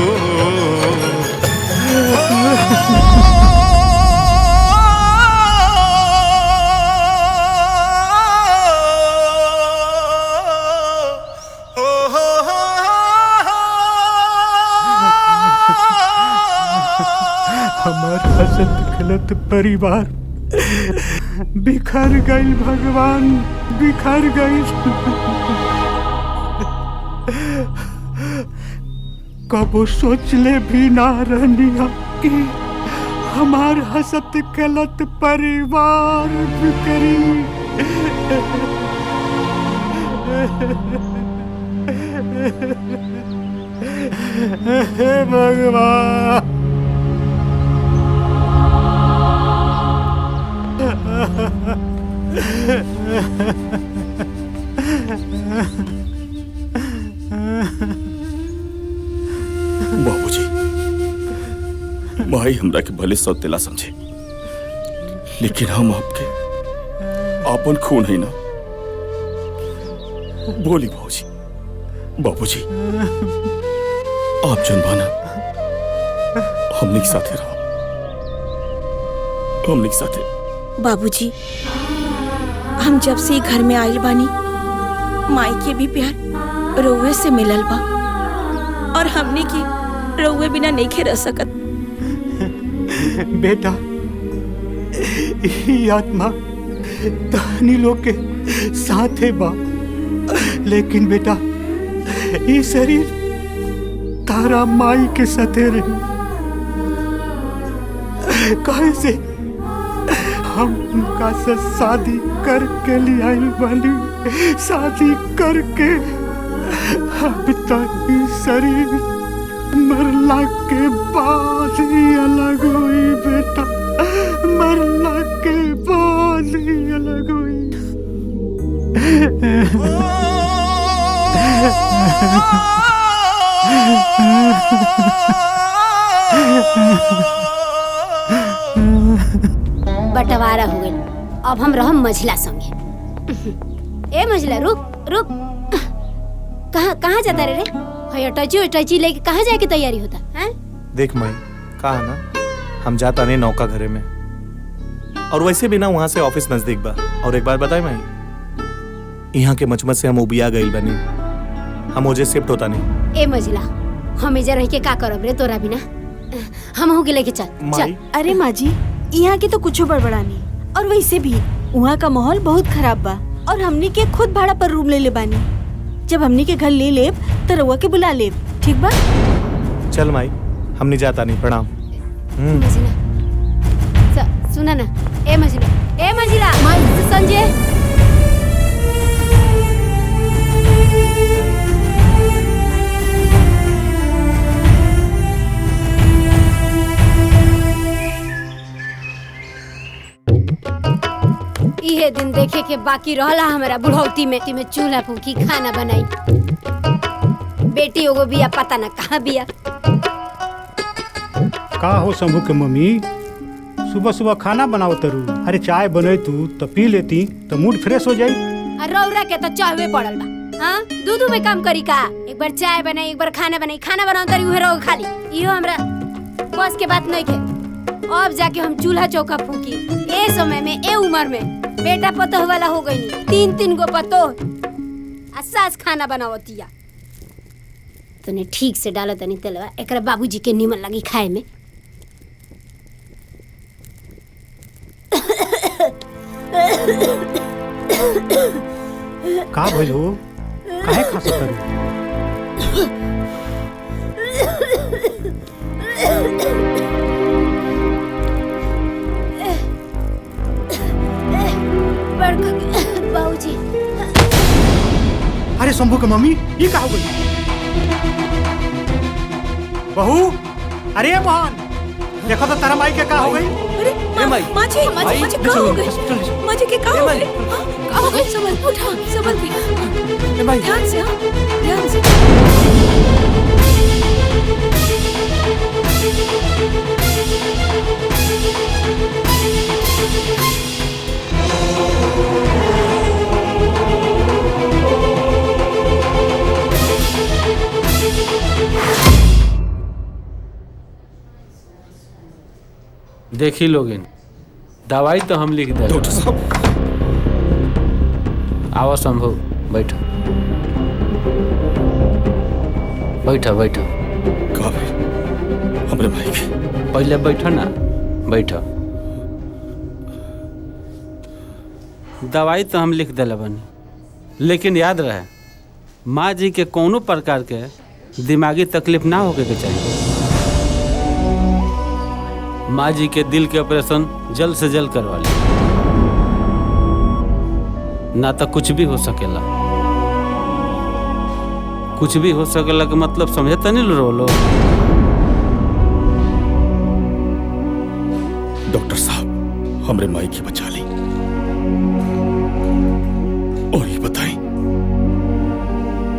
हमार हसत गलत परिवार बिखर गई, भगवान बिखर गई। कबो सोचले भी ना रहनी कि हमार हसत गलत परिवार बिखरी। हे भगवान। बाबूजी, माई हमरा के भले सौतेला समझे, लेकिन हम आपके आपन खून है ना। बोली बाबूजी, बाबूजी आप जन बाना हमने के साथे रहो, हमने के साथे। बाबूजी, हम जब से घर में आइल बानी, माई के भी प्यार रउए से मिलल बा, और हमने की रउए बिना नहीं खे रह सकत। बेटा, ई आत्मा तहनी लोग के साथे बा, लेकिन बेटा ई शरीर तारा माई के साथे रही। कहे से हम उनका से शादी करके ले आइल बानी, शादी करके अब तक ई शरीर मरला के बाद ही अलग हुई बेटा, मरला के बाद ही अलग हुई। बंटवारा हो गई। अब हम रहम मझला संगे। ए मझला, रुक रुक, कहाँ कहाँ जाता रे? हय अटैची लेके कहाँ जाए की तैयारी होता है? देख माई, कहा ना हम जाता नहीं नौका घरे में, और वैसे भी ना वहाँ से ऑफिस नजदीक बा। और एक बार बताए माई, यहाँ के मचमच से हम उबिया गइल बनी, हम ओजे शिफ्ट होता नहीं। ए मझला, हम एजा रह के का करब रे तोरा बिना? हम हो के लेके चल चल। अरे माँ जी, यहाँ की तो कुछ बड़बड़ा नहीं, और वैसे भी वहाँ का माहौल बहुत खराब बा, और हमने के खुद भाड़ा पर रूम ले ले बानी। जब हमने के घर ले लेब तो रउआ के बुला लेब, ठीक बा? चल माई, हमने जाता नहीं। प्रणाम। सुना ना, ए मझिला संजय, इहे दिन देखे के बाकी रहला हमारा बुढ़ौती में चूल्हा फूकी खाना बनाई। बेटी एगो बिया, पता ना कहाँ बिया। का हो शंभू के मम्मी, सुबह सुबह खाना बनाओ तरू? अरे चाय बने तू तो पी लेती तो मूड फ्रेश हो जाई। रौरा के तो चाहवे पड़ल बा। हाँ, दूध में काम करी का? एक बार चाय बनाई, एक बार खाना बनाई, खाना बनाओ तरी उहे रहो खाली। इहो हमरा बस के बात नहीं के। अब जाके हम चूल्हा चौका फूकी। ए समय में, ए उम्र में बेटा पतोह वाला हो गई नी, 3 गो पतोह आ सास खाना बनावतिया। तने ठीक से डालो तनी तेलवा, एकरा बाबूजी के नीमन लगी खाए में। का भइल हो? काहे खासो करू? बाबूजी। अरे शंभू के मम्मी, ये का हो गई? बहू, अरे मोहन, देखो तो तारा माई के का हो गई? अरे माँ जी का हो गई? माँ जी के का हो गई? का हो गई? संभल के। ध्यान से, हाँ, ध्यान से। देखी लोगिन, दवाई तो हम लिख दे। डॉक्टर साहब, आओ शंभू, बैठो बैठो बैठो। का भाई हमरे भाई के? पहले बैठो ना, बैठो। दवाई तो हम लिख दिला बनी, लेकिन याद रहे माँ जी के कोनो प्रकार के दिमागी तकलीफ ना होके के चाहिए। माँ जी के दिल के ऑपरेशन जल्द से जल्द करवा ली, ना तो कुछ भी हो सकेला। कुछ भी हो सकेला के मतलब समझता नहीं लो। डॉक्टर साहब हमरे माई की बचा ली। और ये बताएं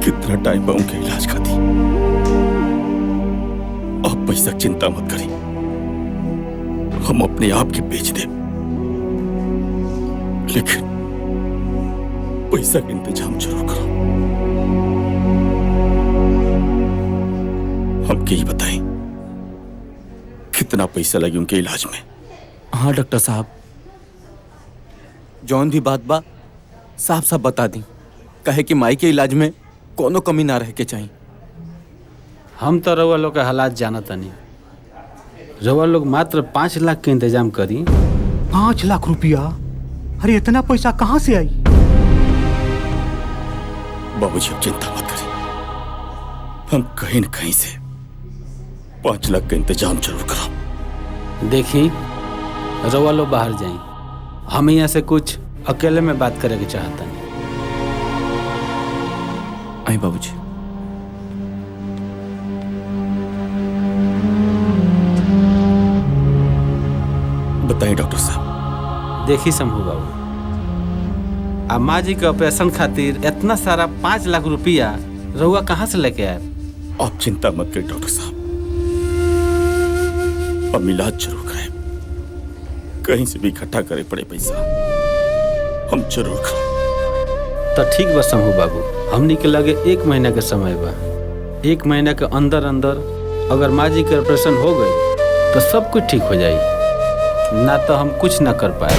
कितना टाइम बा उनके इलाज का दी। आप पैसा चिंता मत करें, हम अपने आप की बेच दे, लेकिन पैसा का इंतजाम जरूर करो। हमके ही बताएं कितना पैसा लगे उनके इलाज में। हाँ डॉक्टर साहब, जौन भी बात बा साफ साफ बता दी, कहे कि माई के इलाज में कोनो कमी ना रह के चाहिए। हम तो रउआ लोग का हालात जानता नहीं। रउआ लोग मात्र 5 लाख के इंतजाम करी। 5 लाख रुपया? अरे इतना पैसा कहाँ से आई? बाबूजी अब चिंता मत करें, हम कहीं न कहीं से 5 लाख का इंतजाम जरूर करो। देखी रउआ लोग बाहर जाई, हम यहाँ से कुछ अकेले में बात करे के चाहता नहीं। आई बाबूजी। बताएं डॉक्टर साहब। देखी शंभू बाबू, आ माँ जी के ऑपरेशन खातिर इतना सारा 5 लाख रुपया रउआ कहाँ से लेके आए? आप चिंता मत करें डॉक्टर साहब, हम इलाज जरूर कराएं। कहीं से भी इकट्ठा करे पड़े पैसा हम जरूर कराएं। तो ठीक बा शंभू बाबू, हमनी के लगे 1 महीना के समय बा। 1 महीना के अंदर अंदर अगर माँ जी के ऑपरेशन हो गई तो सब कुछ ठीक हो जाई, ना तो हम कुछ ना कर पाए।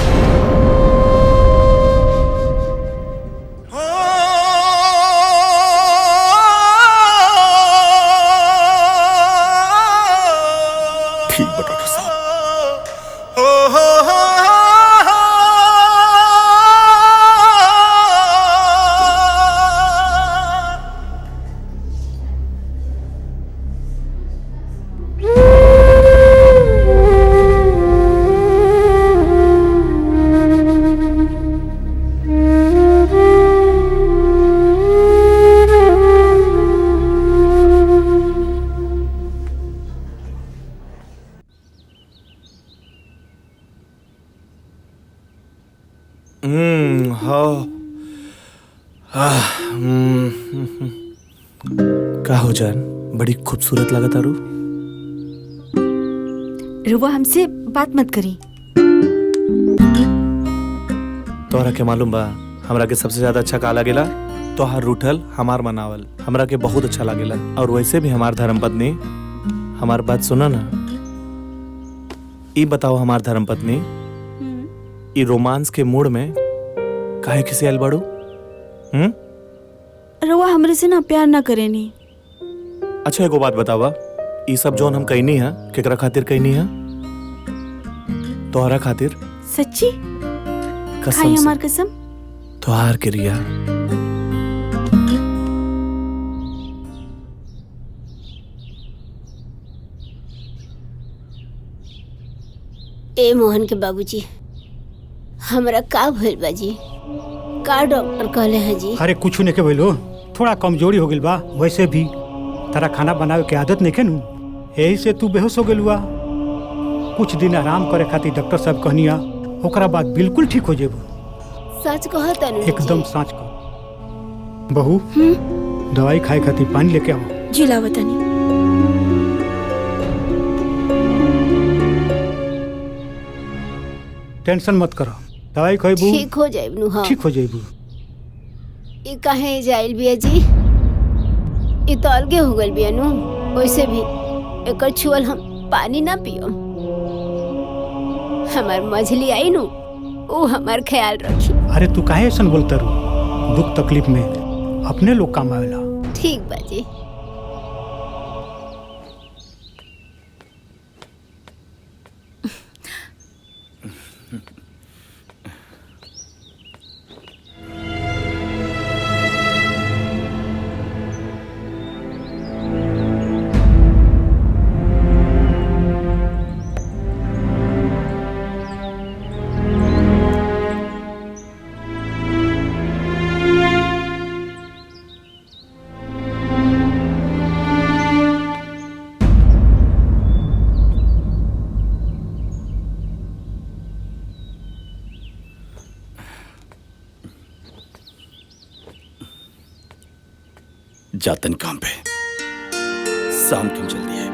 ठीक बा डॉक्टर साहब। का हो जान, बड़ी खूबसूरत लगा तारू। रुआ हमसे बात मत करी। तोहरा के मालूम बा हमरा के सबसे ज्यादा अच्छा का लागेला? तोहार रूठल हमार मनावल हमरा के बहुत अच्छा लागेला। और वैसे भी हमार धर्मपत्नी, हमार बात सुना ना। ई बताओ हमार धर्मपत्नी, ई रोमांस के मूड में काहे किसी आइल बाड़ू? रुआ हमरे से ना प्यार ना करेनी। अच्छा एगो बात बतावा, ई सब जोन हम कहनी है केकरा खातिर कहनी है? तोहरा खातिर। सच्ची? कसम खाई से। हमार कसम। तोहार के रिया। ए मोहन के बाबूजी, हमरा का भइल बाजी? का डॉक्टर कहले हैं जी? अरे कुछ नहीं के बोलो, थोड़ा कमजोरी हो गई बा। वैसे भी तारा खाना बनावे के आदत नहीं के नु, यही से तू बेहोश हो गेलुआ। कुछ दिन आराम करे खातिर डॉक्टर साहब कहनिया, ओकरा बाद बिल्कुल ठीक हो जेबो। सच कहता नु? एकदम सच कह। बहू दवाई खाए खातिर पानी लेके आओ। जी लावतनी। टेंशन मत करो, दवाई खइबू ठीक हो जाइब नु। हाँ ठीक हो जाइबू। ई काहे जाइल बिया जी? ई तो अलगे हो गइल बिया नु। वैसे भी एकर छुअल हम पानी ना पियो। हमार मझली आई नु, वो हमार ख्याल रखी। अरे तू काहे ऐसा बोलता रू? दुख तकलीफ में अपने लोग काम आवेला। ठीक बाजी। जातन काम पे, शाम क्यों जल्दी है?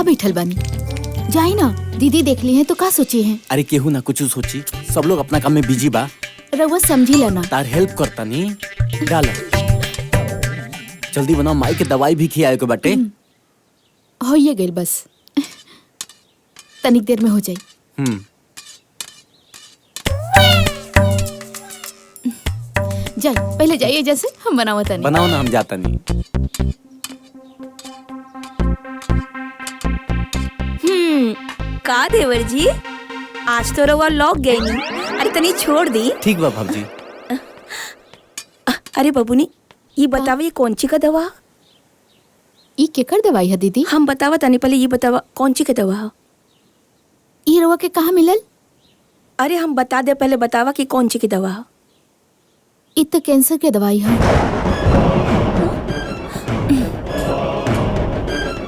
बैठल बानी, जाई ना। दीदी देख ली है तो का सोची है? अरे केहू ना कुछ सोची, सब लोग अपना काम में बिजी बा। रउआ समझी लेना। तार हेल्प करता नी डाला। जल्दी बनाओ, माई के दवाई भी खियाए के बाटे। हो ये गेल बस, तनिक देर में हो जाई। जाई, पहले जाइए जैसे हम बनावत नहीं। बनाओ ना, हम जाता नहीं। का देवर जी, आज तो रउआ लौक गई नी। अरे तनी छोड़ दी। ठीक बा भाभी। अरे बबुनी, ये बतावा ये कौन ची का दवा? ये केकर दवाई है दीदी? हम बतावा तनी, पहले ये बतावा कौन ची का दवा है? ये रउआ के कहाँ मिलल? अरे हम बता दे, पहले बतावा कि कौन ची की दवा है? ये तो कैंसर के दवाई है।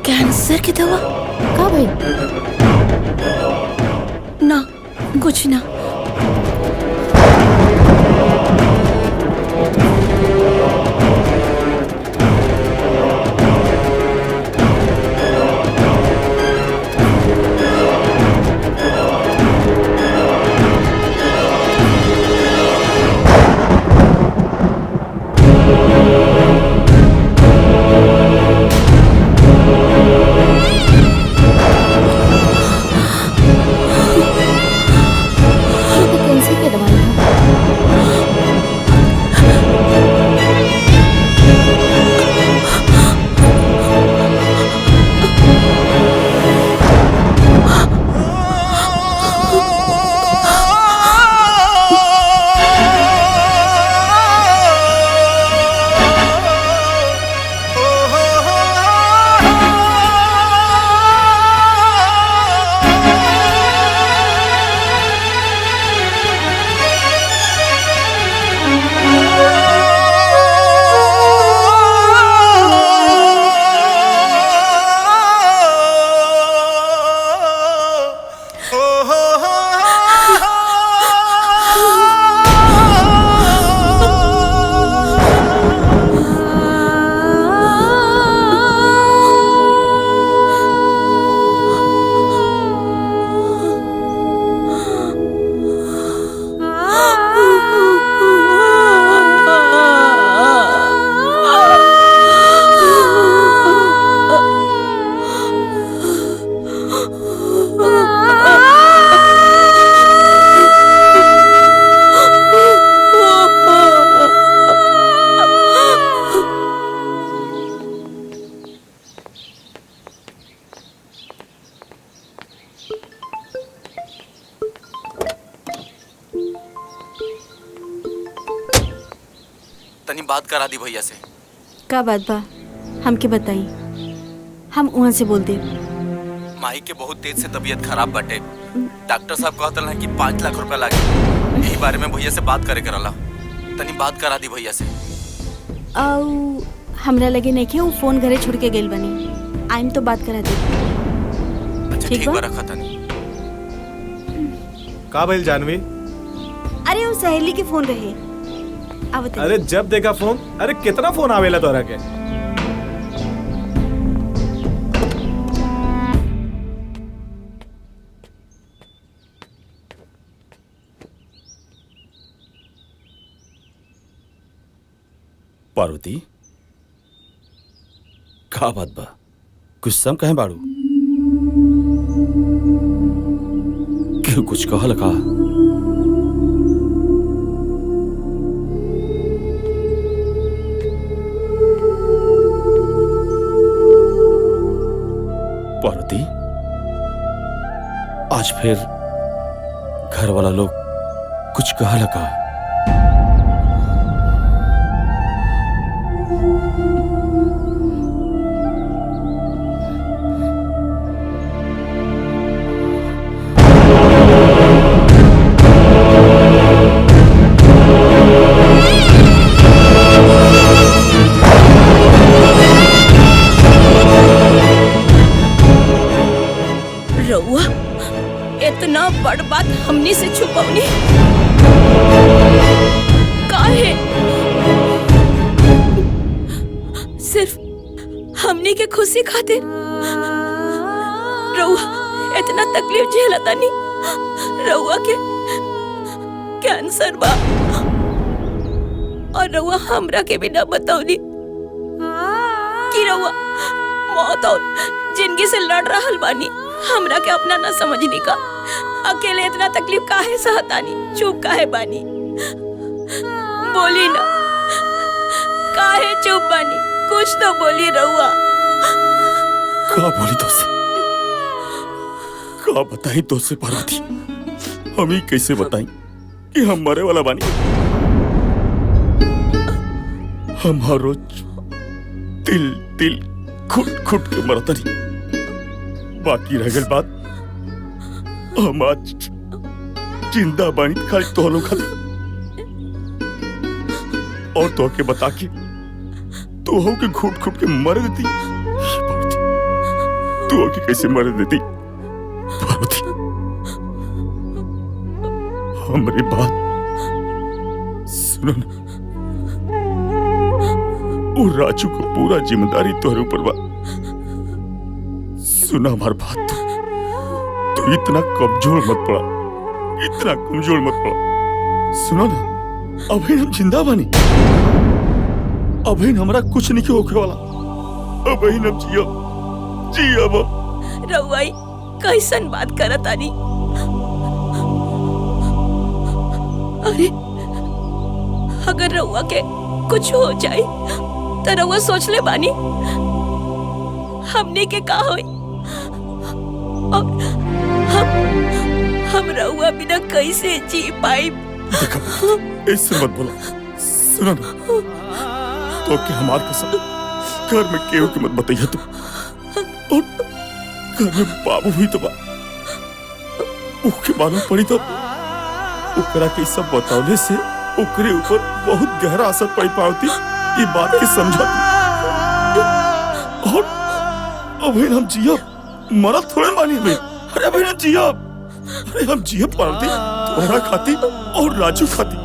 कैंसर की दवा? का भाई? ना कुछ ना। तनी बात करा दी भैया से। का बात बा? हमके बताई, हम वहाँ से बोल दे। माई के बहुत तेज से तबीयत खराब बाटे। डॉक्टर साहब कहतल हैं कि 5 लाख रुपया लागे। यही बारे में भैया से बात करे करला। तनी बात करा दी भैया से। आउ हमरा लगे नहीं कि वो फोन घरे छोड़ के गेल बनी। आइम तो बात करा दे। अच्छा ठीक बा, रखा तनी। का भइल जानवी? अरे वो सहेली के फोन रहे। अरे जब देखा फोन, अरे कितना फोन आवेला तोरा के? पार्वती, का बात बा? गुस्सा में कहे बाड़ू? क्यों कुछ कहल का? पार्वती, आज फिर घर वाला लोग कुछ कहा लगा। रउआ इतना बड़ बात हमनी से छुपौनी काहे? सिर्फ हमनी के खुशी खातिर रउआ इतना तकलीफ झेलतानी। रउआ के कैंसर बा और रउआ हमरा के भी ना बताउनी कि रउआ मौत और जिंदगी से लड़ रहल बानी। हमरा के अपना ना समझनी का अकेले इतना तकलीफ काहे सहतानी? चुप काहे बानी? बोली ना, काहे चुप बानी? कुछ तो बोली रउआ। का बोली तो से? का बताई तो से पार्वती? हम ही कैसे बताई कि हम मरे वाला बानी? हम हर रोज तिल तिल खुट खुट के मरतनी। बाकी रह गई बात, हम आज जिंदा बानी खाली तोहलो खाली। और तो के बता के तो हो के घुट घुट के मर देती। तू के कैसे मर देती पार्वती? हमारी बात सुनो ना। वो राजू को पूरा जिम्मेदारी तोहरे ऊपर बा। सुना हमारी बात, तो इतना कमजोर मत पड़ा, इतना कमजोर मत पड़ा। सुनो ना, अभी हम जिंदा बानी, अभी हमरा कुछ नहीं होके वाला। अभी हम जियब। रउआ कैसन बात करतानी? अरे अगर रउआ के कुछ हो जाए तो रउआ सोच ले बानी हमने के का होई? और हम रउआ बिना कैसे जी पाई? ऐसे मत बोला। सुनो ना, तो क्या हमार कसम घर में केहू की मत बताइए तू। और घर में बाबू हुई तो ओके मालूम पड़ी तो ओकरा के सब बतावले से ओकरे ऊपर बहुत गहरा असर पड़ी पावती। ये बात के समझा तू। और अभी हम जियब, मरद थोड़े मानी भाई। अरे अभी हम जियब, अरे हम जियब पावती तोहरा खाती और राजू खाती।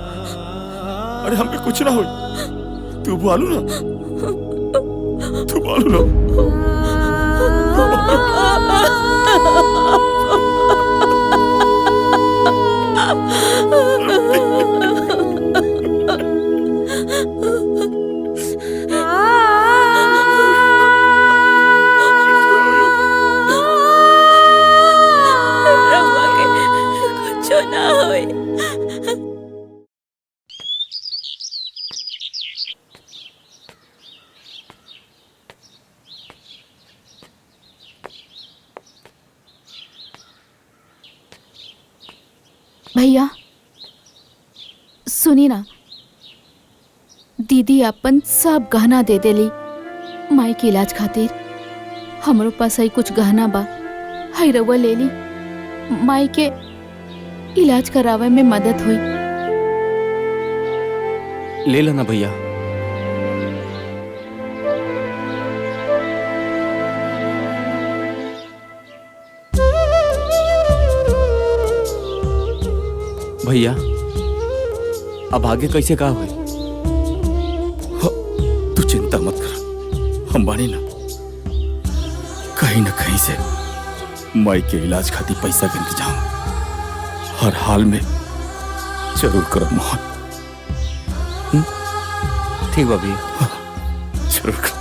अरे हम पे कुछ ना हो, तू बोलू ना, तू बोलू ना। भैया सुनी ना, दीदी अपन सब गहना दे देली माई के इलाज खातिर। हमरो पास है कुछ गहना बा, है रउआ ले ली, माई के इलाज करावे में मदद हुई। ले लेना भैया। भैया अब आगे कैसे का हुए? तू चिंता मत कर, हम बानी ना। कहीं ना कहीं से माई के इलाज खातिर पैसा का इंतजाम हर हाल में जरूर करब मोहन। ठीक बा भैया, जरूर कर।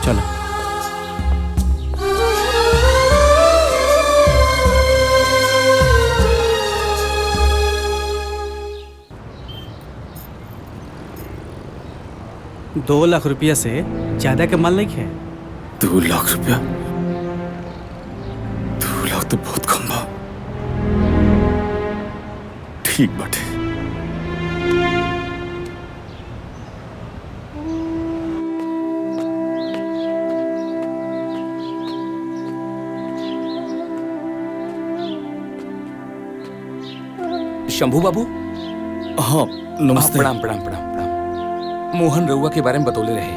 चलो। ₹2,00,000 से ज्यादा का माल नहीं है। 2 लाख रुपया? 2 तो बहुत कम बा। ठीक बाटे। शंभू बाबू। हाँ नमस्ते। प्रणाम प्रणाम प्रणाम प्रणाम। मोहन रउआ के बारे में बतौले रहे।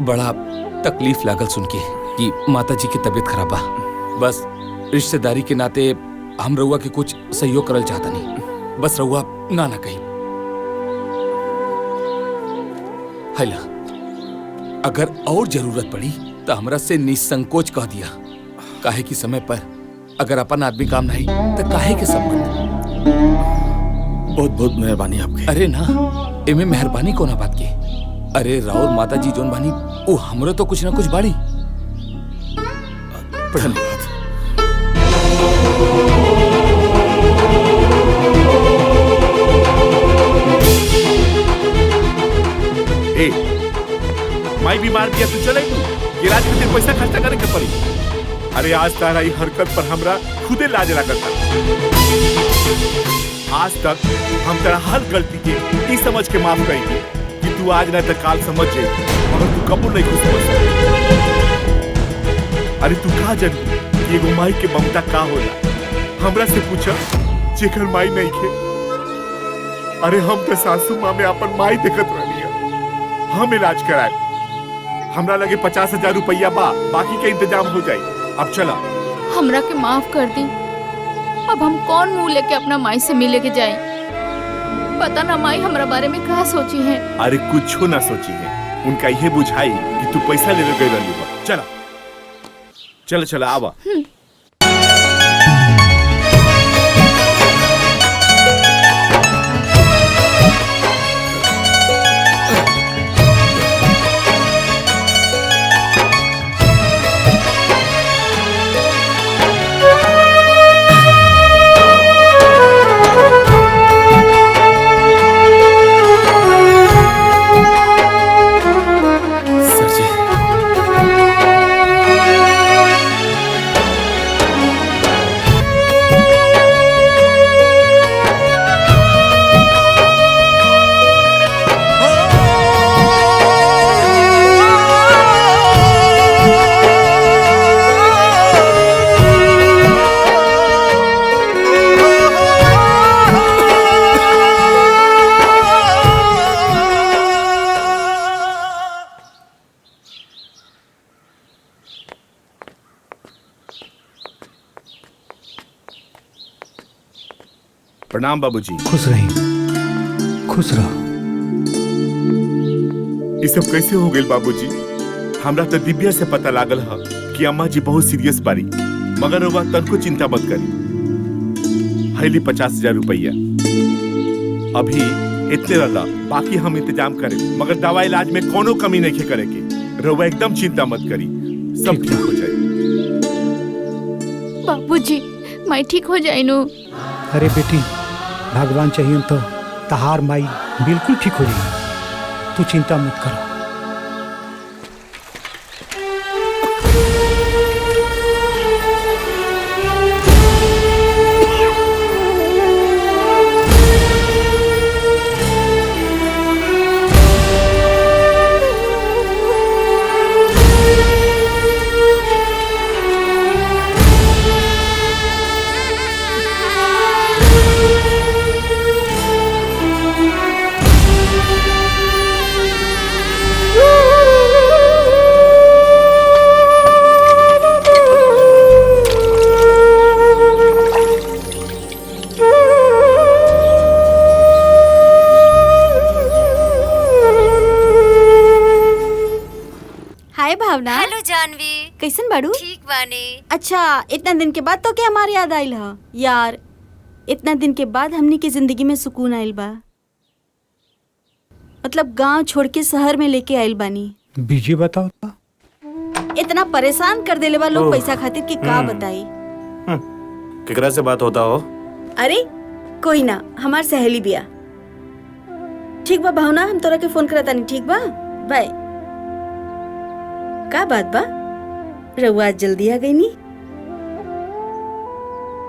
बड़ा तकलीफ लागल सुन के कि माता जी की तबीयत खराब बा। बस रिश्तेदारी के नाते हम रउआ के कुछ सहयोग करल चाहता नहीं। बस रउआ ना ना कही। हैला, अगर और जरूरत पड़ी तो हमरा से निसंकोच कह दिया। काहे की समय पर अगर अपन आदमी काम नहीं तो काहे के संबंध। बहुत बहुत मेहरबानी आपकी। अरे ना, इमे मेहरबानी कोना बात के। अरे राउर माता जी जोन बानी वो हमरो तो कुछ ना कुछ बाड़ी। धन्यवाद। ए, माई बीमार बिया तू चले तू इलाज के लिए पैसा खर्चा करे के पड़ी। अरे आज तारा ई हरकत पर हमरा खुदे लाज लागता। आज तक हम तेरा हर गलती के ई समझ के माफ करी थी कि तू आज ना तो काल समझ जाए, मगर तू कबूल नहीं खुश समझ। अरे तू कहा जानी कि एगो माई के ममता का होला? हमरा से पूछा जेकर माई नहीं खे। अरे हम तो सासू माँ में अपन माई देखत रहनी है। हम इलाज कराए, हमरा लगे 50,000 रुपया बा, बाकी का इंतजाम हो जाए। अब चला। हमरा के माफ कर दी। अब हम कौन मुंह लेके अपना माई से मिले के जाए? पता ना माई हमरा बारे में क्या सोची है। अरे कुछ ना सोची है, उनका यह बुझाई कि तू पैसा लेने गई रही हो। चला चला चला आवा। प्रणाम बाबूजी। खुश रही, खुश रहो। ये सब कैसे हो गए बाबूजी? हमरा तो दिव्या से पता लागल है कि अम्मा जी बहुत सीरियस बारी, मगर वह तनको चिंता मत करी। हैली 50,000 रुपया अभी इतने रहा, बाकी हम इंतजाम करें, मगर दवा इलाज में कोनो कमी नहीं करे के। रउआ एकदम चिंता मत करी, सब ठीक हो जाए। बाबूजी मैं ठीक हो जाए नु। अरे बेटी, भगवान चाहिए तो तहार माई बिल्कुल ठीक हो जाएगी। तू चिंता मत कर। हेलो जानवी, कैसन बाड़ू? ठीक बानी। अच्छा, इतना दिन के बाद तो क्या हमारी याद आइल ह? यार इतना दिन के बाद हमनी के जिंदगी में सुकून आइल बा। मतलब गांव छोड़ के शहर में लेके आइल बानी। बीजी बताओ तो। इतना परेशान कर देले बा लोग पैसा खातिर कि का बताई। केकरा से बात होता हो? अरे कोई ना, हमार सहेली बिया। ठीक बा भावना, हम तोरा के फोन करता नहीं। ठीक बा, बाय। का बात बा? रउआ आज जल्दी आ गई नी?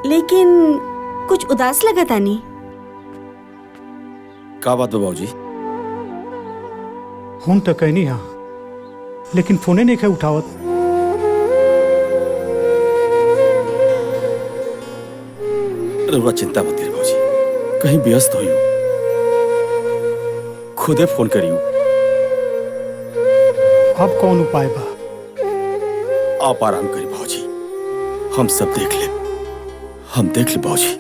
लेकिन कुछ उदास लगा तानी। का बात बा बाबूजी? फोन तो कहनी हाँ, लेकिन फोने नहीं खे उठावत। रउआ चिंता मत करिए बाबूजी, कहीं व्यस्त होइयो, खुदे फोन करियो। अब कौन उपाय बा? आप आराम करिए बाबूजी, हम सब देख ले, हम देख ले बाबूजी।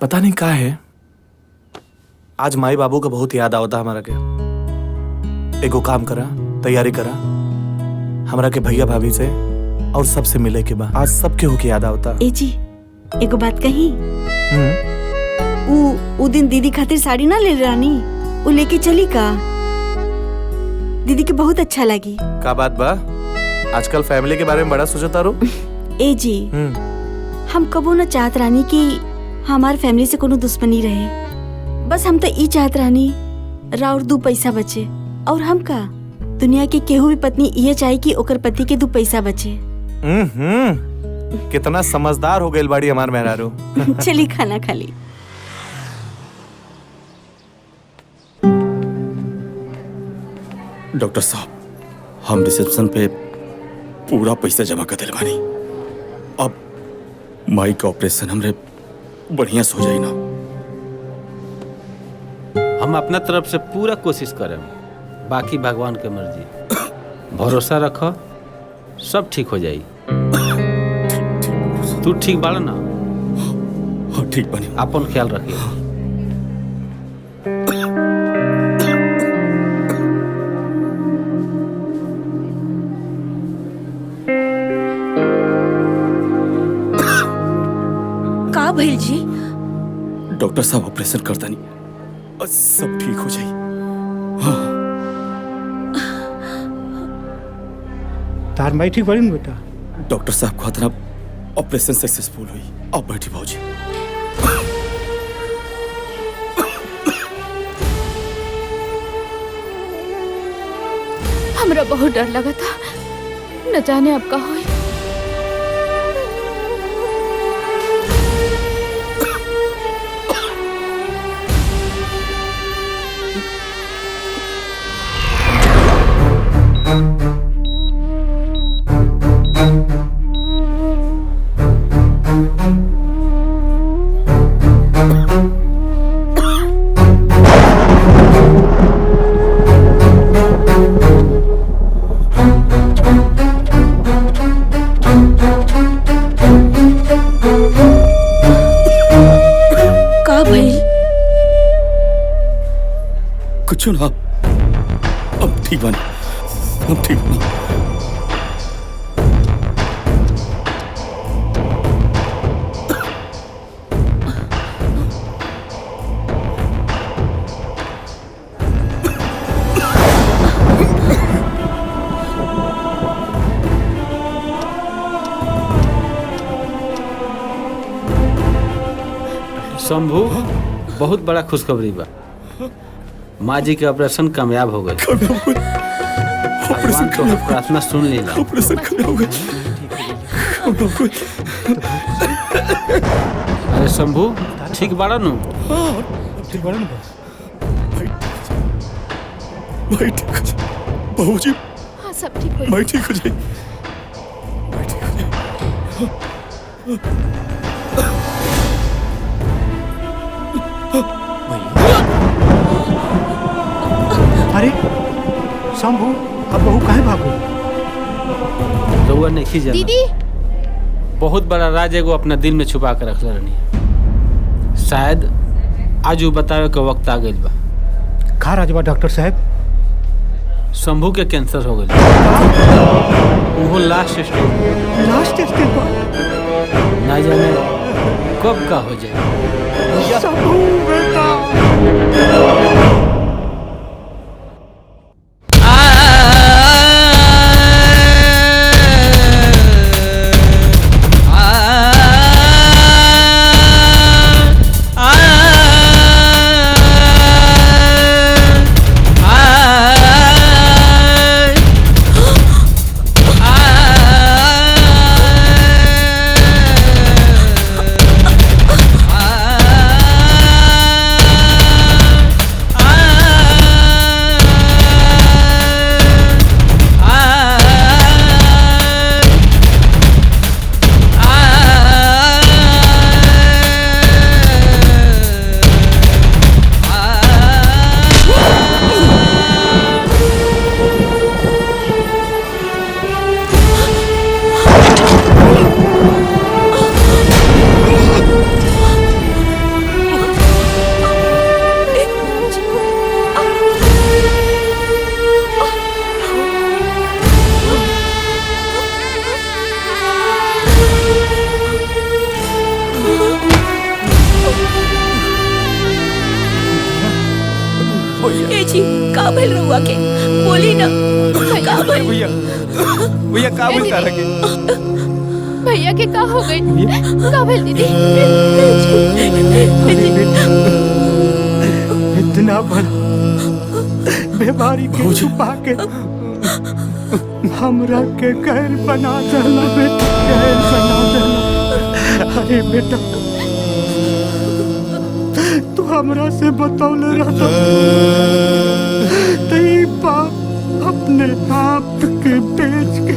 पता नहीं क्या है, आज माई बाबू का बहुत याद आवता हमारा के। एगो काम करा, तैयारी करा, हमरा के भैया भाभी से और सबसे मिले के बाद आज सबके हो के याद आवता। ए जी, एगो बात कही। उ दिन दीदी खातिर साड़ी ना ले रानी, उ लेके चली का? दीदी के बहुत अच्छा लगी। का बात बा? आजकल फैमिली के बारे में बड़ा सोचता रो। ए जी, हम कबो न चाहत रानी कि हमार फैमिली से कोनो दुश्मनी रहे। बस हम तो ई चाहत रानी राउर 2 पैसा बचे, और हम का दुनिया के केहू भी पत्नी ये चाहे कि ओकर पति के 2 पैसा बचे। कितना समझदार हो गई बाड़ी हमार मेहरारू। चली खाना खा ली। डॉक्टर साहब, हम रिसेप्शन पे पूरा पैसा जमा कर दिल बानी। अब माई का ऑपरेशन हमरे बढ़िया से हो जाई ना। हम अपना तरफ से पूरा कोशिश करें, बाकी भगवान के मर्जी। भरोसा रखो, सब ठीक हो जाई। तू ठीक बाड़ा ना? हाँ ठीक बानी। अपन ख्याल रखिए। का भइल जी? डॉक्टर साहब ऑपरेशन करता नहीं, सब ठीक हो जाए। हाँ। तार माई ठीक बड़ी बेटा? डॉक्टर साहब को खतरा ऑपरेशन सक्सेसफुल हुई। आप बैठी भाजी। हमरा बहुत डर लगा था, न जाने अब का होई। कुछ ना, अब ठीक बनी, अब ठीक बनी। शंभू, बहुत बड़ा खुशखबरी बा। माँ जी के ऑपरेशन कामयाब हो गए। भगवान तो प्रार्थना सुन ली। ऑपरेशन कामयाब हो गए। अरे शंभू, ठीक बाड़ा नु? ठीक बाड़ा नु? भाई ठीक हो जाए। बाबूजी, हाँ सब ठीक हो भाई ठीक हो जाए। अरे शंभू, अब बहू काहे भागो? रउआ नहीं जाना। दीदी, बहुत बड़ा राज एगो अपना दिल में छुपा के रखले रहनी। शायद आज वो बतावे के वक्त आ गइल बा। का राजबा डॉक्टर साहब? शंभू के कैंसर हो गइल। वो लास्ट स्टेज। लास्ट स्टेज पर? ना जाने कब का हो जाए। शंभू बेटा। ए जी का भइल रहुआ के बोली ना का भइल भैया भैया का बोलता रखे भैया के का हो गई का भइल दीदी इतना बड़ा बीमारी के छुपा के हमरा के गैर बना देला बेटा, गैर बना देला। अरे बेटा तू हमरा से बतौले रहता तो ई बाप अपने आप के बेच के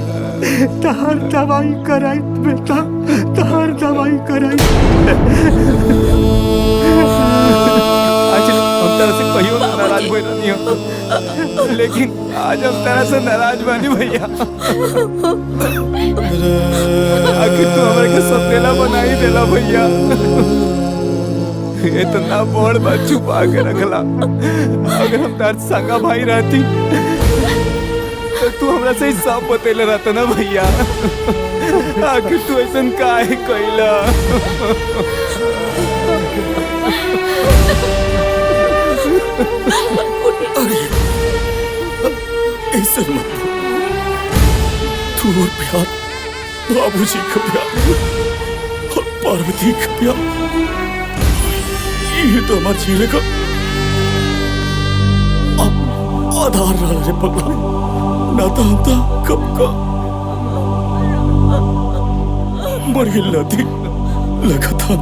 तहर दवाई कराई बेटा, तहर दवाई कराई। हम तरह से कहियो नाराज हुए नहीं हो, लेकिन आज हम तरह से नाराज बानी भैया। आखिर तू हमारे के सपेला बना ही देला भैया। इतना बड़ बात छुपा के रखला। अगर हम तार संगा भाई रहती तो तू हमरा से सब बतेले रहता ना भैया। आखिर तू ऐसा काहे कइला? ऐसा मत तू और प्यार बाबूजी का प्यार और पार्वती का प्यार ये तो हमारे जीने का आधार रहा रे पगला। ना तो हम था कब का मर गिल थी लगा था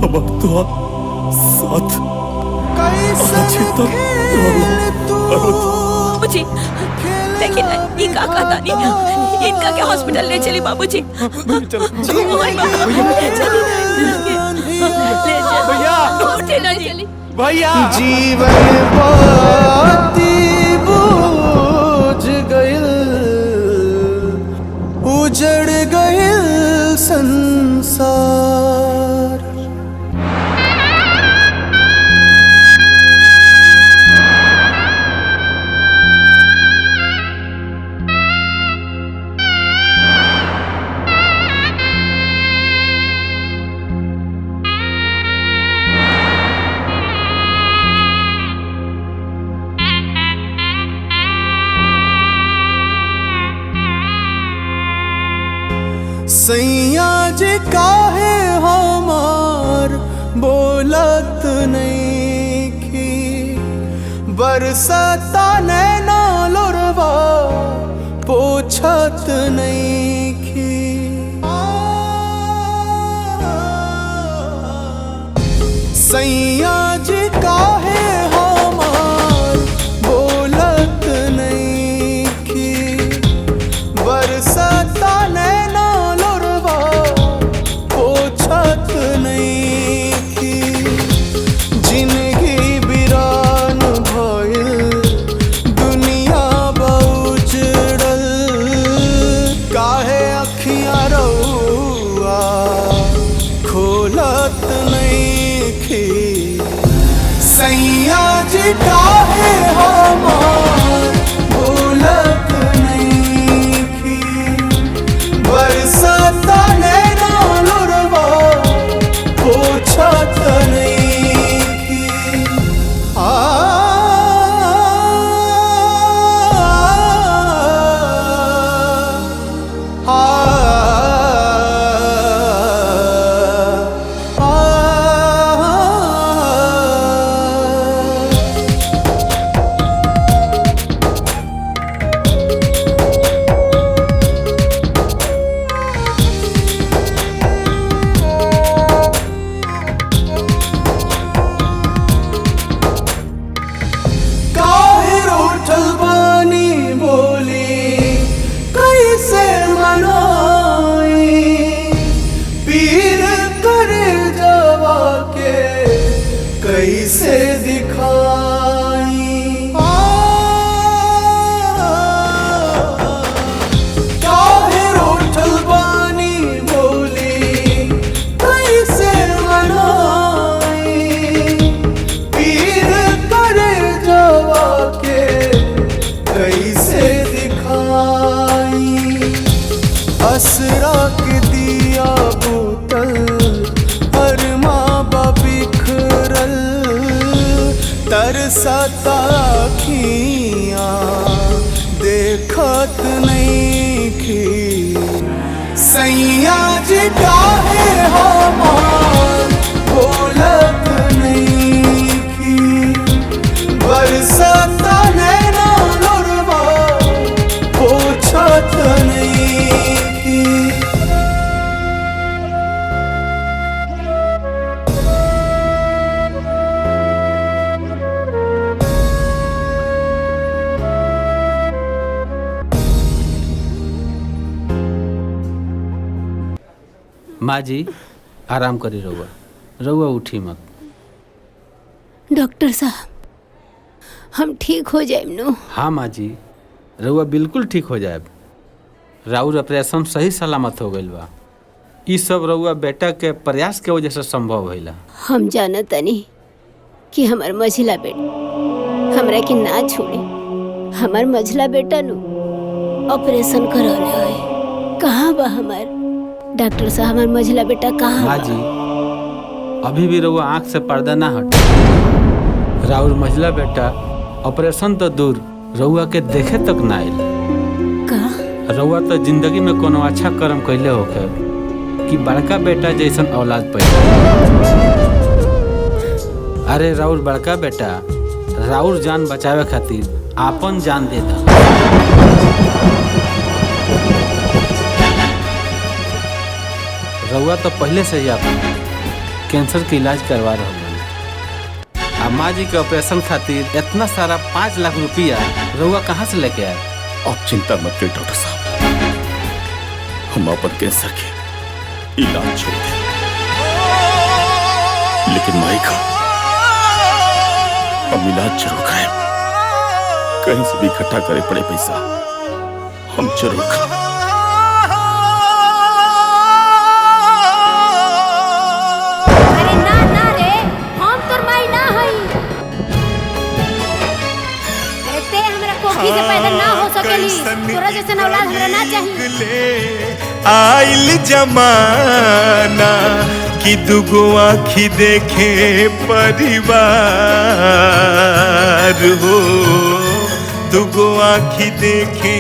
हमारे तो साथ बाबूजी देखिए ना ये का कहता नहीं इनका के हॉस्पिटल ले चली बाबूजी। चलो भैया उठे ना जी भैया। जीवन बाती बूझ गइल उजड़ गइल संसार। सैया जी काहे हमार बोलत नहीं की बरसता नैना लोरवा पोछत नहीं की। सैया जी काहे हमार बोलत नहीं की बरसता नैना लोरवा पोछत नहीं की। जिंदगी बिरान भइल दुनिया बहुजड़ल काहे अखियां रउआ खोलत नहीं की। सैया जी काहे हमार बोलत नहीं की बरसता नैना लोरवा पोछत नहीं की। काहे रोठल बानी बोली कैसे मनाई पीर करे जवा के कैसे दिखाई। काहे रोठल बानी बोली कैसे मनाई पीर करे जवा के कैसे दिखाई। असरा के दिया बोतल अरमा बिखरल तरसता खिया देखत नहीं की सैया जी काहे हमार बोलत नहीं की बरसता नैना लोरवा पूछत नहीं की। माँ जी आराम करी रहुआ, रहुआ उठी मत। डॉक्टर साहब हम ठीक हो जाए नु। हाँ माँ जी, रहुआ बिल्कुल ठीक हो जाए। राउर ऑपरेशन सही सलामत हो गइल बा। ई सब रहुआ बेटा के प्रयास के वजह से संभव भइला। हम जानत तनी कि हमार मझिला बेटा हमरा के ना छोड़े। हमार मझिला बेटा नु ऑपरेशन करौले है। कहाँ बा हमार डॉक्टर साहब? हमार मझिला बेटा कहाँ माँ बा? जी अभी भी रहुआ आँख से पर्दा ना हट। राउर मझिला बेटा ऑपरेशन तो दूर रहुआ के देखे तक ना आइल। का रहुआ तो जिंदगी में कोनो अच्छा कर्म कैले होखे कि बड़का बेटा जैसन औलाद पैदा। अरे राउर बड़का बेटा राउर जान बचावे खातिर आपन जान दे दा। रहुआ तो पहले से ही आप कैंसर के इलाज करवा रहे हैं। माँ जी के ऑपरेशन खातिर इतना सारा 5 लाख रुपया रहुआ कहाँ से लेके आए? आप चिंता मत करिए डॉक्टर साहब, हम अपन कैंसर के इलाज छोड़ दें, लेकिन माई का हम इलाज जरूर कराए। कहीं से भी इकट्ठा करे पड़े पैसा हम जरूर कराएं। अरे ना ना रे, हम तोर माई ना हई। ते हमरा कोखी से पैदा ना हो सकेली। तोरा जैसन औलाद हमरा ना चाहिए। आइल जमाना कि दुगो आँखी देखे परिवार हो, दुगो आँखी देखे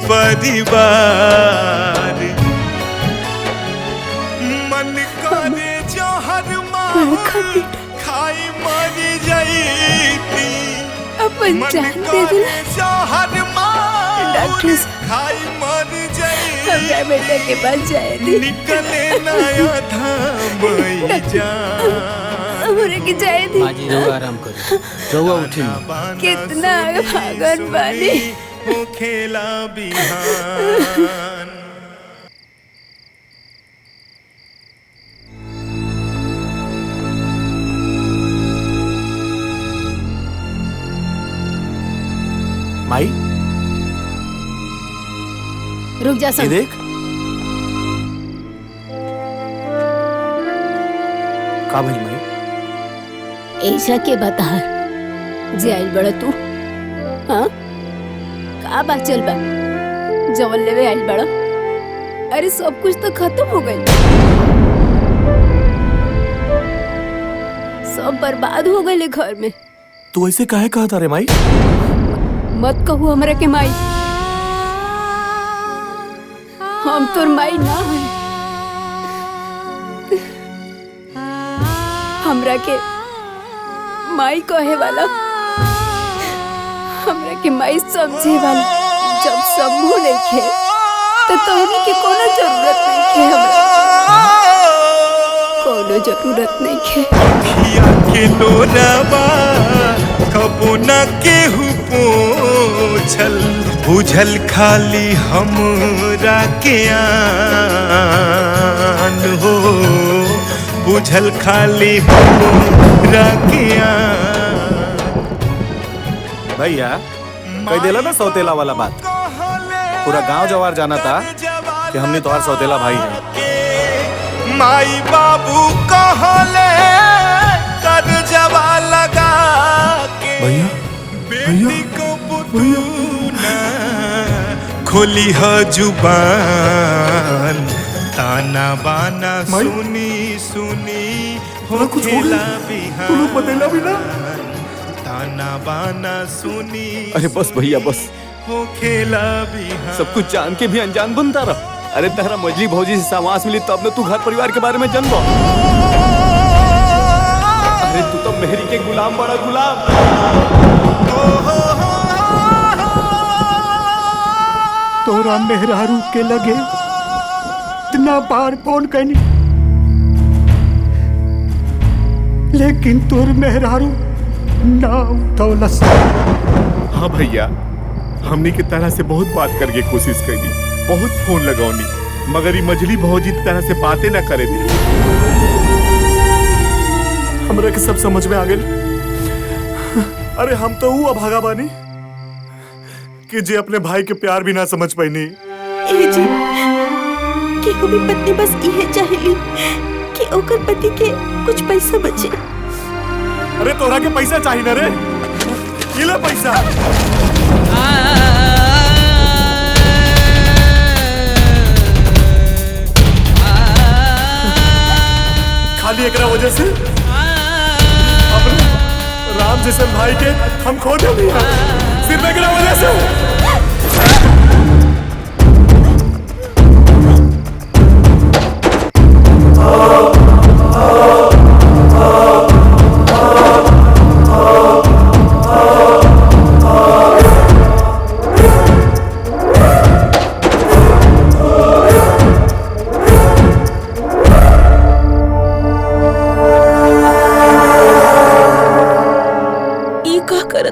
परिवार। मन करे जहर माहौल खाई मर जाईती। अपन जान दे दिला डॉक्टर खाई मर हमरा बेटा के पास जाए दी। निकले नया धाम हमरे के जाए दी। माँ जी रहुआ आराम करो, रहुआ उठी मत। कितना भागन बानी। हो खेला बिहान। माई रुक जा ये सन। देख का भइल माई? ऐसा के बता जे आइल बड़ा तू? हाँ का बात चल बा? जवन लेवे आइल बड़ा? अरे सब कुछ तो खत्म हो गई, सब बर्बाद हो गए घर में। तू ऐसे काहे कहता रे माई? मत कहू हमरा के माई, हम तोर माई ना है। हमरा के माई कहे वाला, हमरा के माई समझे वाला जब समूह नहीं खे तो तोहनी के कोनो जरूरत नहीं खे। हमरा कोनो जरूरत नहीं खे। अखिया के लोराबा कबो न केहू पोछल, बुझल खाली हमरा के आन हो, बुझल खाली हमरा के आन। भैया कह देला ना सौतेला वाला बात। पूरा गांव जवार जाना था कि हमने तुम्हारा सौतेला भाई है। माई बाबू कहले कर जवा लगा के भैया बेटी को पुतूना खोली ह जुबान, ताना बाना सुनी सुनी हो खेला बिहान, ताना बाना सुनी अरे बस भैया बस, हो खेला बिहान। सब कुछ जान के भी अनजान बनता रहा। अरे तेरा मजली भौजी से सामास मिली तब न तू घर परिवार के बारे में जानबो। अरे तू तो मेहरी के गुलाम बड़ा गुलाम। तोरा मेहरारू के लगे इतना बार फोन करनी, लेकिन तोर मेहरारू ना उठौलस। हाँ भैया, हमनी के तरह से बहुत बात करके कोशिश करी, बहुत फोन लगौनी, मगर ये मजली भौजी तरह से बातें ना करे दी। हमरा के सब समझ में आ गए। अरे हम तो वो अभागा बानी कि जे अपने भाई के प्यार भी ना समझ पाईनी। ए जी, केहू भी पत्नी बस इहे चाहेली कि ओकर पति के कुछ पैसा बचे। अरे तोरा के पैसा चाहिए ना रे, ये ले पैसा। खाली एकरा वजह से अपने राम जैसे भाई के हम खो दे दिया, सिर्फ एकरा वजह से।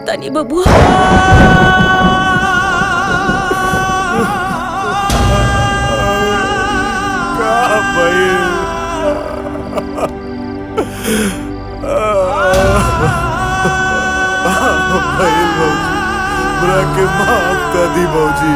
तानी बबुआ, बुरा के माफ कर दी भौजी।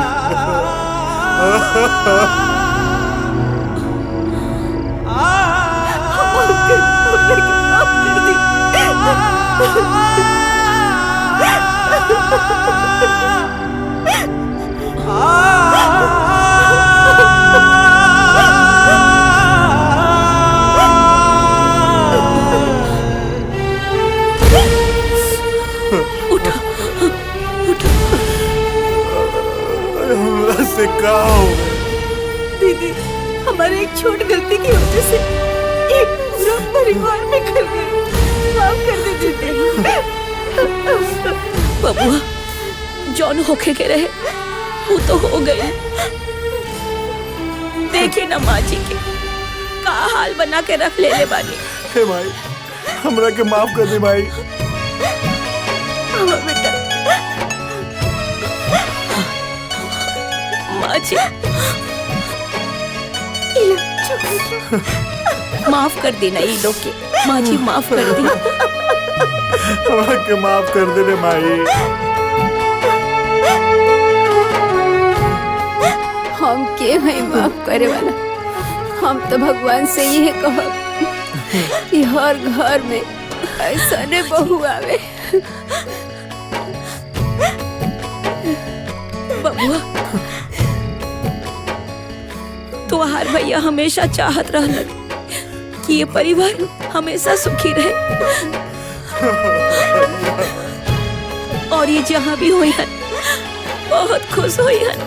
से क्या हो दीदी, हमारे एक छोटी गलती की वजह से एक पूरा परिवार में खल गई। माफ कर दे दीदी। बबुआ, जौन होके के रहे वो तो हो गए। देखी ना माँ जी के का हाल बना के रख ले बानी। हे भाई, हमरा के माफ कर दे भाई। बेटा, माँ जी माफ कर देना ये लोग के। माँ जी माफ कर दी। हमरा के माफ कर दे रे माई। हम के हैं माफ करे वाला? हम तो भगवान से यही कहब कि हर घर में ऐसा ने बहू आवे। बबुआ, तुम्हार भैया हमेशा चाहत रहलन कि ये परिवार हमेशा सुखी रहे, और ये जहाँ भी हुई हन बहुत खुश हुई हन।